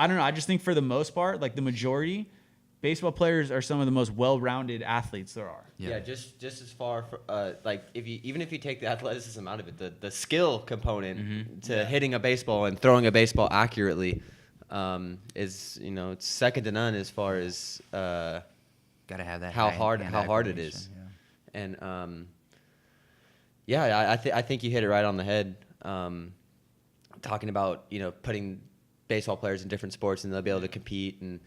I don't know. I just think for the most part, like the majority, baseball players are some of the most well-rounded athletes there are. Yeah, just as far for, like even if you take the athleticism out of it, the skill component to hitting a baseball and throwing a baseball accurately is it's second to none as far as gotta have that how hard it is. Yeah. And I think you hit it right on the head. Talking about putting baseball players in different sports and they'll be able to compete and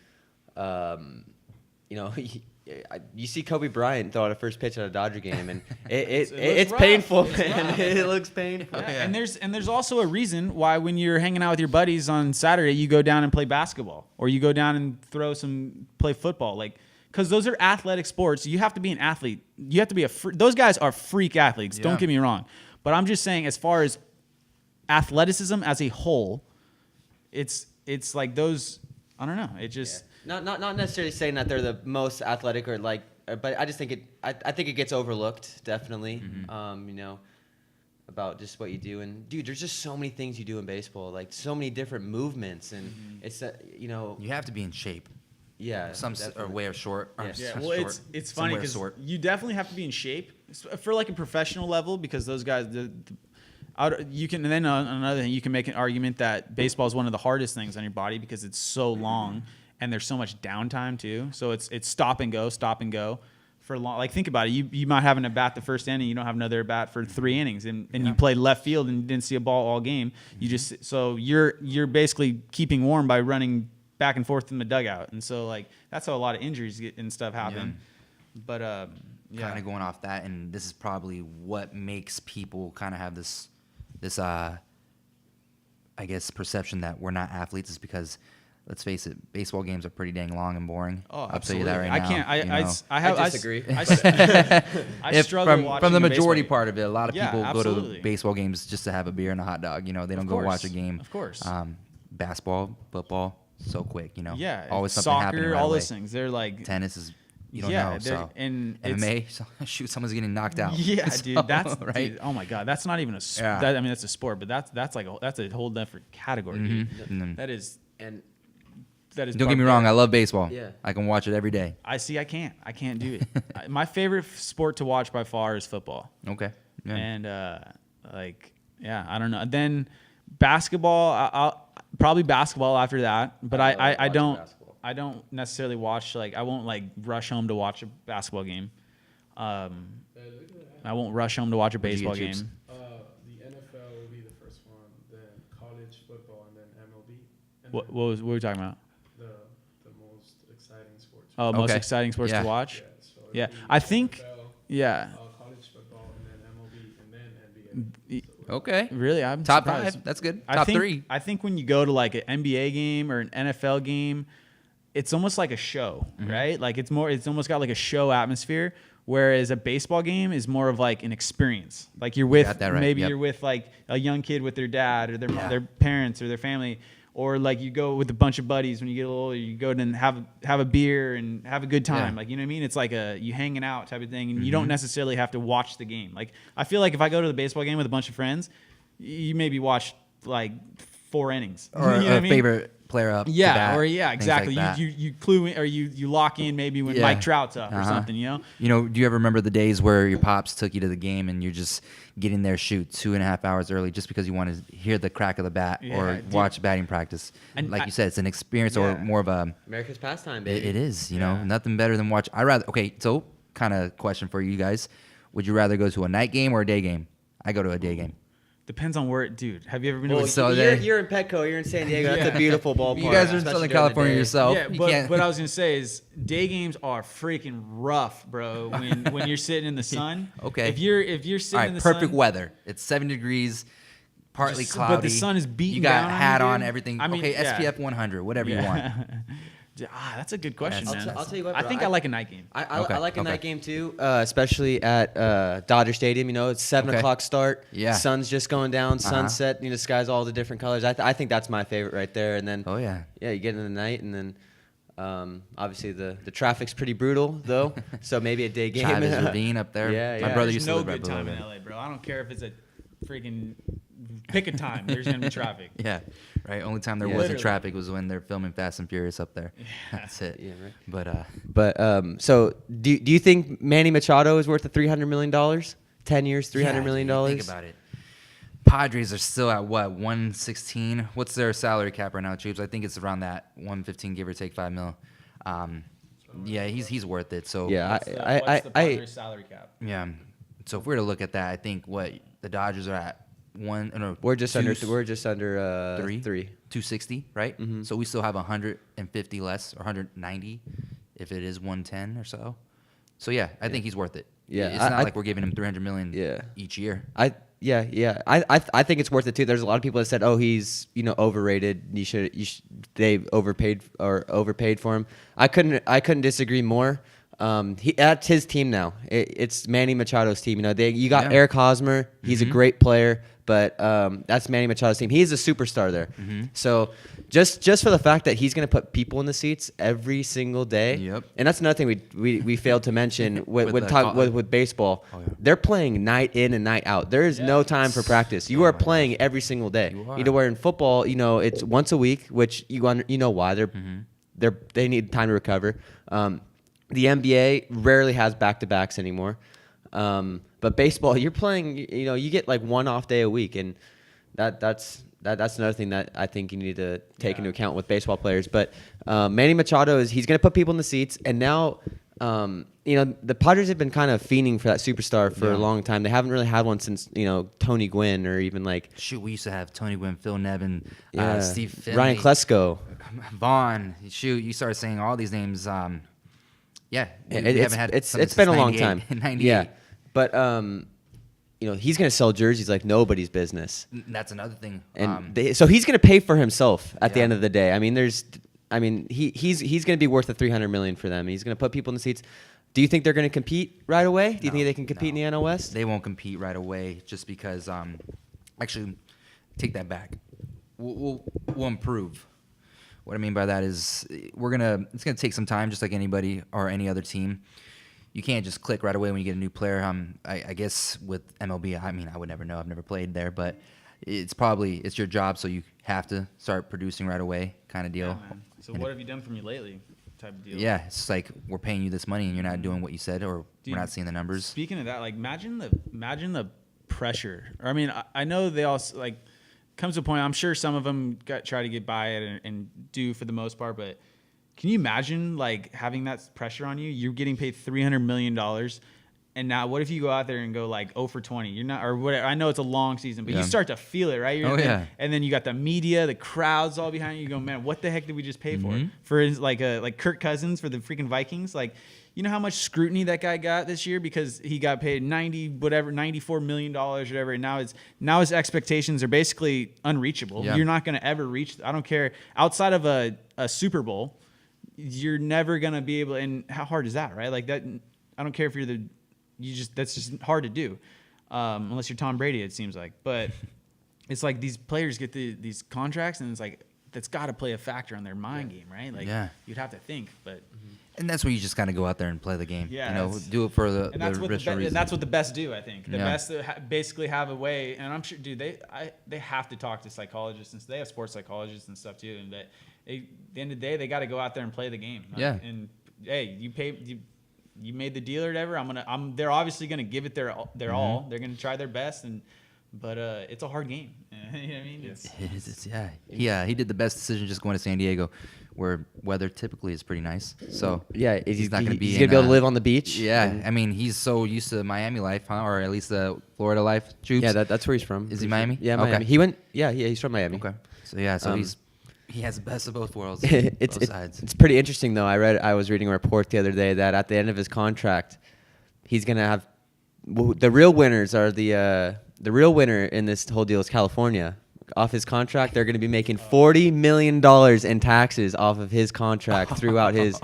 you see Kobe Bryant throw out a first pitch at a Dodger game and it's painful, man. It looks painful. Yeah. And there's also a reason why when you're hanging out with your buddies on Saturday you go down and play basketball or you go down and play football, like. Because those are athletic sports. You have to be an athlete. You have to be those guys are freak athletes. Yeah. Don't get me wrong. But I'm just saying, as far as athleticism as a whole, it's like those. I don't know. It just not necessarily saying that they're the most athletic but I just think I think it gets overlooked definitely. About just what you do, and dude, there's just so many things you do in baseball, like so many different movements, and it's you have to be in shape. Yeah, some are way short. Yeah, well, it's funny because you definitely have to be in shape for like a professional level because those guys. You can, and then on another thing, you can make an argument that baseball is one of the hardest things on your body because it's so long and there's so much downtime too. So it's stop and go for long. Like think about it, you might have an at bat the first inning, you don't have another at bat for 3 innings, and you played left field and didn't see a ball all game. You just you're basically keeping warm by running back and forth in the dugout, and so like that's how a lot of injuries and stuff happen. Yeah. But kind of going off that, and this is probably what makes people kind of have this I guess perception that we're not athletes is because let's face it, baseball games are pretty dang long and boring. Oh, I'll tell you that right now. I can't. I disagree. I struggle watching from the majority part of it. A lot of people go absolutely. to baseball games just to have a beer and a hot dog. They don't go watch a game. Of course. Basketball, football, so quick. Yeah. Always something soccer, happening right all away. those things. They're like tennis is. You don't know. So and MMA, shoot, someone's getting knocked out. Yeah, so, dude, that's right. Dude, oh my god, that's not even a. Yeah. That's a sport, but that's a whole different category. Mm-hmm. Dude. That is. Don't get me wrong. I love baseball. Yeah. I can watch it every day. I can't do it. My favorite sport to watch by far is football. Okay. Yeah. And I don't know. Then basketball, I'll probably basketball after that. But I don't necessarily watch, like, I won't like rush home to watch a basketball game. I won't rush home to watch a baseball game. The NFL will be the first one, then college football, and then MLB. And What were we talking about? The most exciting sports. Oh, most exciting sports to watch? Yeah. I think, NFL, college football, and then MLB, and then NBA. Okay. Really? I'm top surprised. 5. That's good. Top 3. I think when you go to like an NBA game or an NFL game, it's almost like a show, right? Like it's almost got like a show atmosphere. Whereas a baseball game is more of like an experience. Like you're with you're with like a young kid with their dad or their parents or their family, or like you go with a bunch of buddies when you get a little older. You go and have a beer and have a good time. Like, you know what I mean? It's like you hanging out type of thing, and you don't necessarily have to watch the game. Like I feel like if I go to the baseball game with a bunch of friends, you maybe watch like 4 innings or you know a favorite player up. Yeah, to bat, or exactly. Like you clue in, or you lock in maybe when Mike Trout's up or something. Do you ever remember the days where your pops took you to the game and you're just getting there 2.5 hours early just because you want to hear the crack of the bat or watch batting practice? And like you said, it's an experience or more of a America's pastime, baby. It is. Nothing better than watch. So kind of question for you guys: would you rather go to a night game or a day game? I go to a day game. Depends on where, dude. Have you ever been to you're in Petco, you're in San Diego. That's a beautiful ballpark. You guys are in Southern California yourself. Yeah, but what I was gonna say is day games are freaking rough, bro. When you're sitting in the sun. Okay. If you're sitting in the sun, perfect weather. It's 70 degrees, partly cloudy. But the sun is beating down. You got down hat on on, you, everything. I mean, SPF 100, whatever you want. That's a good question, man. I'll tell you what, I bro, think I like a night game. I like a night game too, especially at Dodger Stadium. It's 7 o'clock start. Yeah. Sun's just going down. Sunset. Sky's all the different colors. I think that's my favorite right there. And then you get in the night, and then obviously the traffic's pretty brutal though. So maybe a day game. Chavez Ravine up there. Yeah, My brother used to live no right good time below in LA, bro. I don't care if it's a freaking pick a time. There's gonna be traffic. Yeah, right. Only time there wasn't traffic was when they're filming Fast and Furious up there. Yeah. That's it. Yeah, right. But so do you think Manny Machado is worth the $300 million? 10 years, $300 million. Think about it. Padres are still at what, 116? What's their salary cap right now, Troops? I think it's around that 115, give or take $5 million. Yeah, he's worth it. So yeah, what's the Padres salary cap? Yeah, so if we were to look at that, I think what the Dodgers are at we're just under 260, right? Mm-hmm. So we still have 150 less or 190 if it is 110 or so. So yeah, I think he's worth it. Yeah, it's not like we're giving him $300 million each year. I think it's worth it too. There's a lot of people that said, "Oh, he's overrated. They overpaid for him." I couldn't disagree more. That's his team now. It's Manny Machado's team. You got Eric Hosmer. He's a great player, but that's Manny Machado's team. He's a superstar there. Mm-hmm. So just for the fact that he's going to put people in the seats every single day. Yep. And that's another thing we failed to mention with baseball. Oh, yeah. They're playing night in and night out. There is no time for practice. You are playing every single day. Where in football, it's once a week, which you know why they need time to recover. The NBA rarely has back-to-backs anymore. But baseball, you're playing, you get like one off day a week, and that's another thing that I think you need to take into account with baseball players. But Manny Machado he's going to put people in the seats, and now the Padres have been kind of fiending for that superstar for a long time. They haven't really had one since Tony Gwynn, or even like we used to have Tony Gwynn, Phil Nevin, Steve Finley, Ryan Klesko, Vaughn. You started saying all these names. Yeah, it's been a long time. 98. Yeah, but he's going to sell jerseys like nobody's business. That's another thing. And so he's going to pay for himself at the end of the day. He's going to be worth the $300 million for them. He's going to put people in the seats. Do you think they're going to compete right away? Do you think they can compete in the NL West? They won't compete right away just because. Actually, take that back. We'll improve. What I mean by that is it's gonna take some time, just like anybody or any other team. You can't just click right away when you get a new player. I guess with MLB, I would never know. I've never played there, but it's your job, so you have to start producing right away, kind of deal. Yeah, so what have you done for me lately? Type of deal. Yeah, it's like we're paying you this money and you're not doing what you said, or we're not seeing the numbers. Speaking of that, like imagine the pressure. Or I know they all like. Comes to a point, I'm sure some of them try to get by it and do for the most part, but can you imagine like having that pressure on you? You're getting paid $300 million, and now what if you go out there and go like 0 for 20? You're not, or whatever. I know it's a long season, but you start to feel it, right? And then you got the media, the crowds all behind you. You go, man, what the heck did we just pay for? For like Kirk Cousins for the freaking Vikings, like. You know how much scrutiny that guy got this year because he got paid $94 million, whatever. And now his expectations are basically unreachable. Yeah. You're not going to ever reach. I don't care outside of a Super Bowl, you're never going to be able. And how hard is that, right? Like that. I don't care if that's just hard to do, unless you're Tom Brady. It seems like, but it's like these players get these contracts, and it's like that's got to play a factor on their mind game, right? Like you'd have to think, but. And that's where you just got to go out there and play the game. Yeah, do it for the reason. And that's what the best do, I think. The best basically have a way, and I'm sure, dude, they have to talk to psychologists, and they have sports psychologists and stuff too. And at the end of the day, they got to go out there and play the game. Yeah. And hey, you made the deal or whatever. They're obviously gonna give it their all. They're gonna try their best, but it's a hard game. You know what I mean? Yeah. He did the best decision just going to San Diego, where weather typically is pretty nice. So he's not going to be. He's going to be able to live on the beach. Yeah, he's so used to Miami life, huh? Or at least the Florida life. Troops. Yeah, that's where he's from. Is he Miami? Yeah, Miami. Okay. He went. Yeah, he's from Miami. Okay. So he has the best of both worlds. Both sides. It's pretty interesting though. I was reading a report the other day that at the end of his contract, he's going to have the real winners are the real winner in this whole deal is California. Off his contract, they're going to be making $40 million in taxes off of his contract throughout his.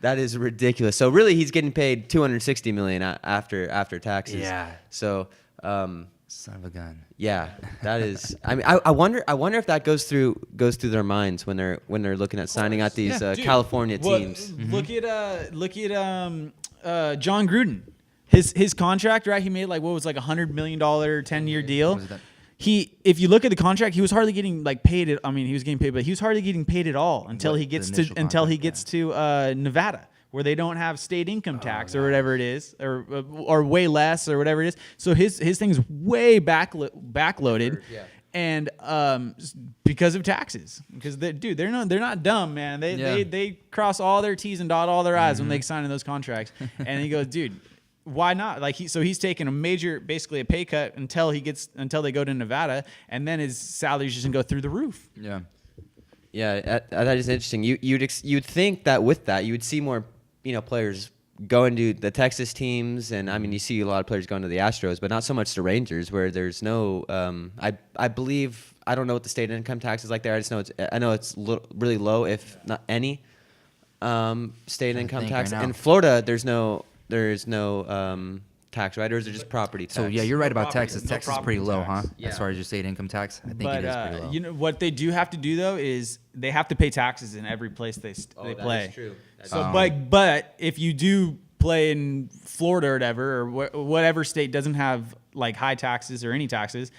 That is ridiculous. So really, he's getting paid $260 million after taxes. Yeah. So. Son of a gun. Yeah, that is. I wonder if that goes through their minds when they're looking at signing out these California teams. Look at John Gruden. His contract, right? He made like $100 million 10-year deal. if you look at the contract, he was hardly getting like paid. He was getting paid, but he was hardly getting paid at all until he gets to Nevada, where they don't have state income tax or whatever it is, or way less or whatever it is. So his thing's way backloaded. Yeah. And because of taxes, because they're not dumb, man. They cross all their T's and dot all their I's when they sign in those contracts. And he goes, dude, why not? Like he's taking basically a pay cut until they go to Nevada, and then his salary's just gonna go through the roof. Yeah. Yeah, that is interesting. You'd think that with that you would see more players going to the Texas teams, and I mean you see a lot of players going to the Astros, but not so much the Rangers, where there's no. I believe I don't know what the state income tax is like there. I know it's really low, if not any, state income tax. Right In Florida, there's no tax, right? Or is it just property tax? So yeah, you're right about property, Texas. no Texas is pretty low, tax. huh? As far as your state income tax, I think it is pretty low. What they do have to do though is they have to pay taxes in every place they play. That is true. But if you do play in Florida or whatever, or whatever state doesn't have like high taxes or any taxes,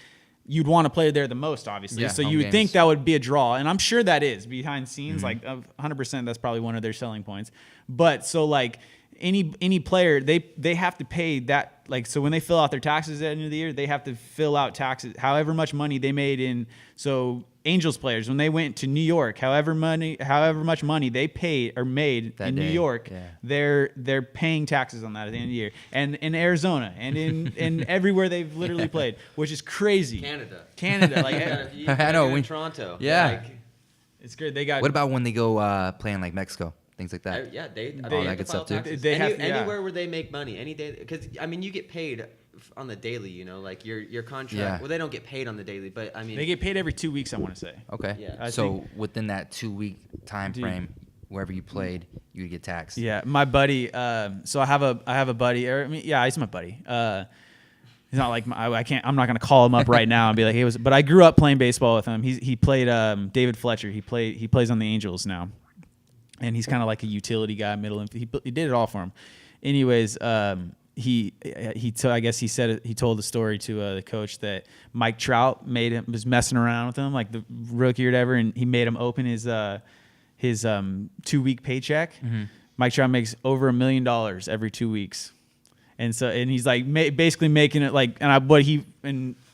you'd want to play there the most, obviously. Yeah, so home you would games. think that would be a draw, and I'm sure that is behind scenes. Like 100%, that's probably one of their selling points. But so like any player, they have to pay that. Like so when they fill out their taxes at the end of the year, they have to fill out taxes however much money they made in. So Angels players, when they went to New York, however much money they paid or made That in day, New York, yeah. they're paying taxes on that at the end of the year. And in Arizona and in everywhere they've literally played, which is crazy. Canada, like I know, in Toronto. Yeah. Like, it's good. They got. What about when they go play in like Mexico, things like that? they all have that to good file stuff, too. taxes. They have- yeah. Anywhere where they make money, any day, because I mean you get paid on the daily, like your contract. Yeah. Well, they don't get paid on the daily, but I mean They get paid every 2 weeks, I want to say. Okay. Yeah. I So think- within that 2-week time frame, wherever you played, you would get taxed. Yeah, my buddy. So I have a buddy. He's my buddy. He's not like I can't. I'm not gonna call him up right now and be like, hey, but I grew up playing baseball with him. He played David Fletcher. He plays on the Angels now, and he's kind of like a utility guy, middle. He did it all for him. Anyways, he told the story to the coach that Mike Trout was messing around with him like the rookie or whatever, and he made him open his 2-week paycheck. Mm-hmm. Mike Trout makes over $1 million every 2 weeks, and he's like basically making it like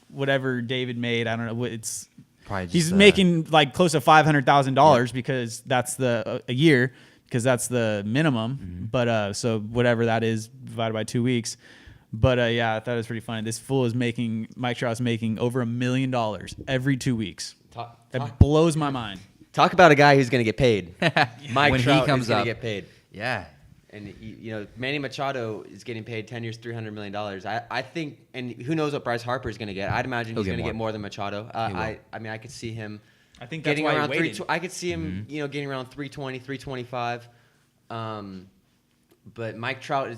whatever David made. I don't know what it's. Probably just, He's making like close to $500,000 because that's a year. Because that's the minimum, but so whatever that is divided by 2 weeks, but yeah, I thought it was pretty funny. This fool Mike Trout's making over $1 million every 2 weeks. That blows my mind. talk about a guy who's going to get paid. Mike When he Trout comes is going up. to get paid. Yeah. And Manny Machado is getting paid 10 years, $300 million. I think, and who knows what Bryce Harper is going to get? I'd imagine he's going to get more than Machado. I mean, I could see him. I think that's getting why he around waited. I could see him, getting around 320, 325. But Mike Trout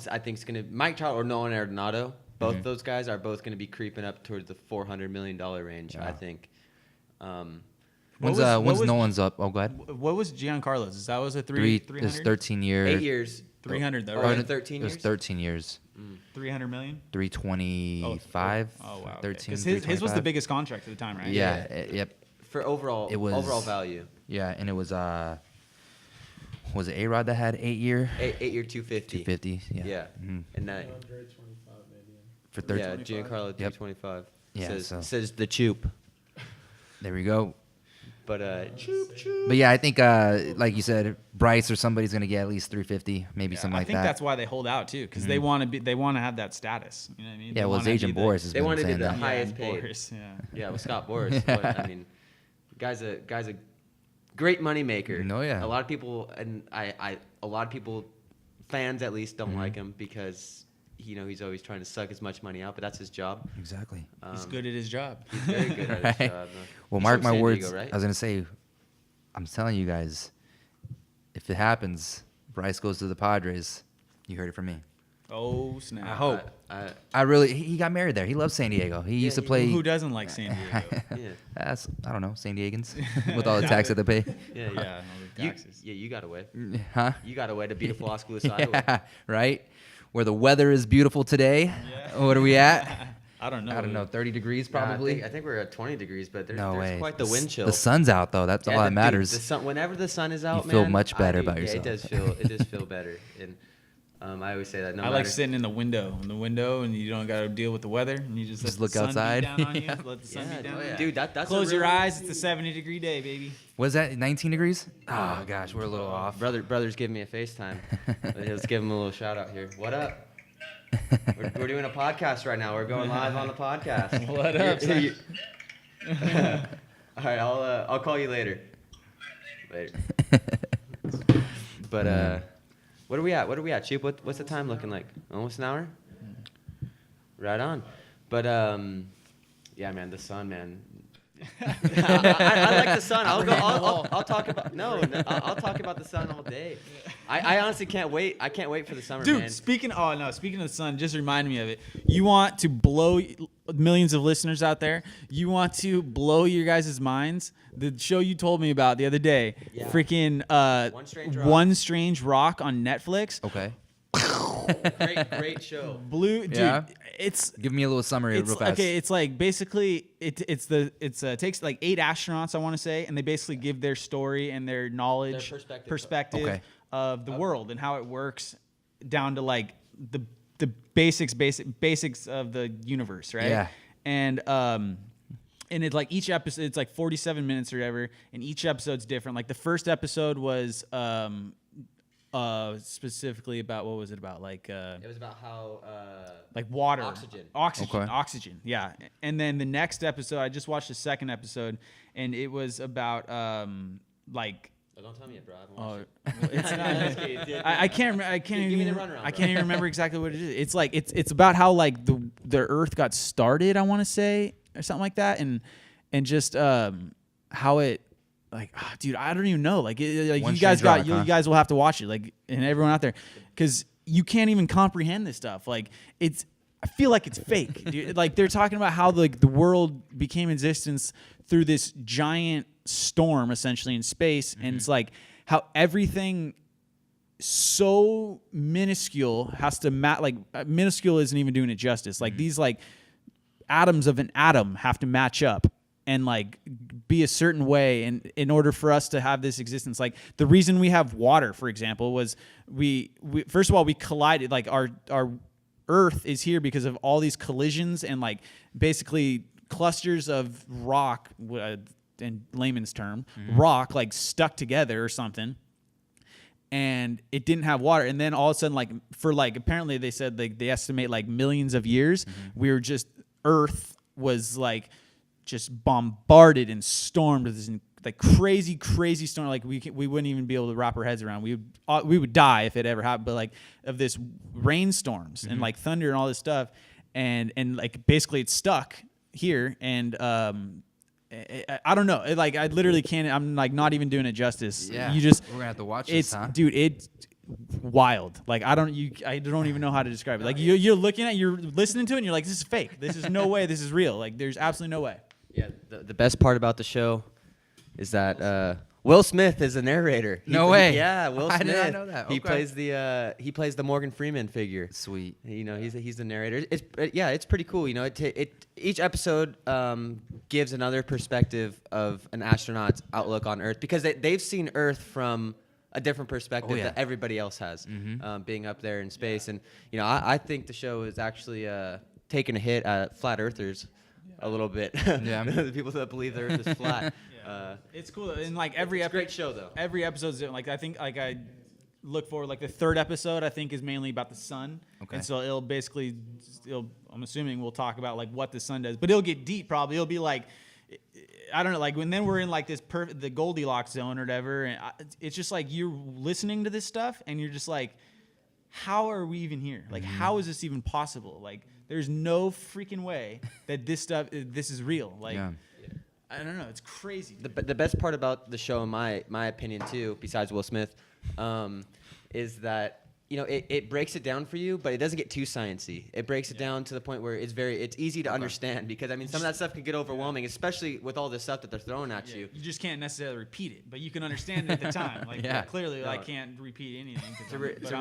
Mike Trout or Nolan Arenado, both those guys are both going to be creeping up towards the $400 million range. Yeah. I think. When's Nolan's up? Oh, go ahead. What was Giancarlo's? That was a 300? It was 13 years. 8 years. 300 though, Or right? 13 It was years? 13 years. 300 million? 325. Oh wow. 13. Because his was the 325. biggest contract at the time, right? Yeah. Yep. For overall value. Yeah, and it was it A-Rod that had 8 year? 8-year 250. 250. Yeah. Yeah. Mm-hmm. And that. 125 million. For 13. Yeah, Giancarlo 325. Yeah, Says the Choop. There we go. But But yeah, I think like you said, Bryce or somebody's gonna get at least 350, maybe something like I think that. that's why they hold out too, because they want to have that status. You know what I mean? Yeah, They well, his wanna agent be the- Boris has they been wanted to saying be the that. highest and paid. Boris, yeah. Yeah, with Scott Boris. But, I mean, guy's a great money maker. No, yeah. A lot of people fans at least don't like him because he's always trying to suck as much money out, but that's his job. Exactly. He's good at his job. He's very good at his job. Well, He's mark from my San words. Diego, right? I was gonna say, I'm telling you guys, if it happens, Bryce goes to the Padres. You heard it from me. Oh snap! I hope. He got married there. He loves San Diego. He used to play. Who doesn't like San Diego? Yeah. I don't know, San Diegans with all the tax that they pay. Yeah, Yeah, all the taxes. you got away. Huh? You got away to beautiful Oskaloosa, Iowa. Yeah, right. Where the weather is beautiful today. Yeah. What are we at? I don't know, 30 degrees Yeah, probably. I think we're at 20 degrees, but there's way. quite the wind chill. The sun's out though. That's all that matters. The sun, whenever the sun is out, You feel man, much better about Yeah, yourself. it does feel better. And I always say that. I like sitting in the window, and you don't got to deal with the weather, and you just let look the sun outside. beat down on you. Let the sun beat down on you. Dude, that's Close your eyes. It's a 70-degree day, baby. Was that 19 degrees? Oh gosh, we're a little off. Brother's giving me a FaceTime. Let's give him a little shout out here. What up? We're doing a podcast right now. We're going live on the podcast. What up, son? All right, I'll call you later. But what are we at, Cheap? What's the time looking like? Almost an hour? Right on. But yeah, man, the sun, man. I like the sun. I'll talk about I'll talk about the sun all day. I honestly can't wait. I can't wait for the summer, Dude, man. speaking of the sun, just reminded me of it. You want to blow millions of listeners out there. You want to blow your guys' minds. The show you told me about the other day, freaking One Strange Rock on Netflix. Okay. Great show. Dude, it's give me a little summary real fast. Okay, it's like basically it takes like 8 astronauts, I want to say, and they basically give their story and their knowledge, perspective of the world and how it works down to like the basics of the universe, right? Yeah. And it's like each episode, it's like 47 minutes or whatever, and each episode's different. Like the first episode was specifically about, what was it about? Like it was about how like water, oxygen, oxygen. Yeah. And then the next episode, I just watched the second episode, and it was about like. Oh, don't tell me it, bro. I haven't watched it. I can't. Give me the runaround, I can't even remember exactly what it is. It's like it's about how like the Earth got started, I want to say, or something like that, and just how it. Like, dude, I don't even know. Like, you guys will have to watch it. Like, and everyone out there, because you can't even comprehend this stuff. Like, I feel like it's fake, dude. Like, they're talking about how the world became in existence through this giant storm, essentially in space, and it's like how everything so minuscule has to minuscule isn't even doing it justice. Like these like atoms of an atom have to match up and like be a certain way in order for us to have this existence. Like the reason we have water, for example, was we first of all, we collided, like our Earth is here because of all these collisions and like basically clusters of rock, in layman's term, rock like stuck together or something. And it didn't have water. And then all of a sudden, like for like, apparently they said like they estimate like millions of years, Earth was like just bombarded and stormed with this like crazy storm. Like we wouldn't even be able to wrap our heads around. We would die if it ever happened. But like of this rainstorms and like thunder and all this stuff, and like basically it's stuck here. And I don't know. Like I literally can't. I'm like not even doing it justice. Yeah, we're gonna have to watch this, huh? Dude, it's wild. Like I don't even know how to describe it. Like you're looking at, you're listening to it, and you're like, this is fake. This is no way. This is real. Like there's absolutely no way. Yeah, the best part about the show is that Will Smith is the narrator. No way. Yeah, Will Smith. I did not know that. Okay. He plays the Morgan Freeman figure. Sweet. You know, he's the narrator. It's pretty cool. You know, each episode gives another perspective of an astronaut's outlook on Earth, because they've seen Earth from a different perspective that everybody else has, being up there in space. And you know, I think the show is actually taking a hit at flat earthers a little bit. Yeah. The people that believe the Earth is flat. It's cool, and like every great show though. Every episode's different. Like I think like I look forward, like the third episode I think is mainly about the sun. Okay. And so I'm assuming we'll talk about like what the sun does, but it'll get deep probably. It'll be like, I don't know, like when then we're in like this the Goldilocks zone or whatever, and it's just like you're listening to this stuff and you're just like, how are we even here? Like how is this even possible? Like there's no freaking way that this is real. Like I don't know, it's crazy. The best part about the show, in my opinion too, besides Will Smith, is that it breaks it down for you, but it doesn't get too sciencey. It breaks it down to the point where it's easy to understand, because I mean, some of that stuff can get overwhelming, especially with all this stuff that they're throwing at you. You just can't necessarily repeat it, but you can understand it at the time. Like clearly, I can't repeat anything, but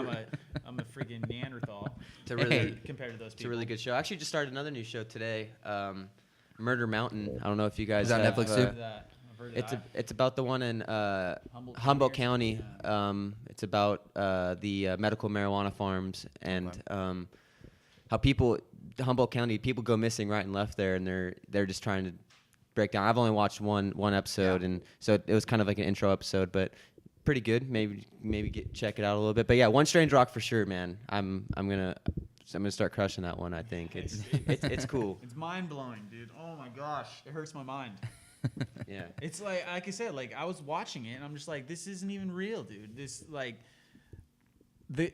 I'm a freaking Neanderthal. It's a really compared to those people. It's a really good show. I actually just started another new show today, Murder Mountain. I don't know if you guys is that have, Netflix too? It's about the one in Humboldt County. It's about the medical marijuana farms and how Humboldt County people go missing right and left there, and they're just trying to break down. I've only watched one episode, and so it was kind of like an intro episode, but pretty good. Maybe check it out a little bit. But yeah, One Strange Rock for sure, man. I'm gonna start crushing that one. I think it's cool. It's mind blowing, dude. Oh my gosh, it hurts my mind. Yeah, it's like I said, like I was watching it and I'm just like, this isn't even real, dude. This like the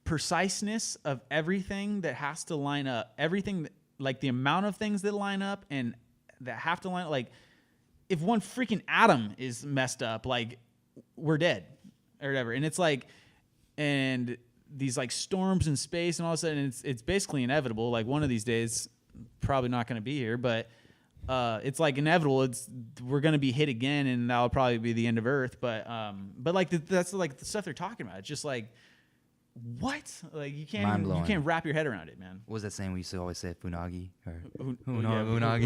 preciseness of everything that has to line up, everything that, like the amount of things that line up and that have to line up. Like if one freaking atom is messed up, like we're dead or whatever. And it's like, and these like storms in space and all of a sudden it's basically inevitable. Like one of these days, probably not going to be here, but it's like inevitable. We're gonna be hit again, and that'll probably be the end of Earth. But like that's like the stuff they're talking about. It's just like, what? Like you can't wrap your head around it, man. What was that saying we used to always say? Funagi or Unagi.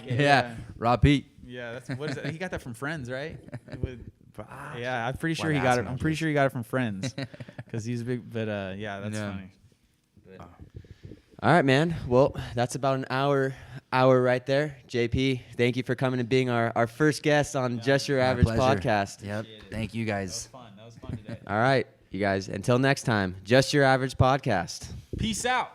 Yeah, Rob Pete. Yeah, that's what is that? He got that from Friends, right? Yeah, I'm pretty sure he got it. I'm pretty sure he got it from Friends because he's a big. But yeah, that's funny. All right, man. Well, that's about an hour right there. JP, thank you for coming and being our first guest on Just Your Average podcast. Yep. Thank you guys. That was fun today. All right, you guys. Until next time, Just Your Average podcast. Peace out.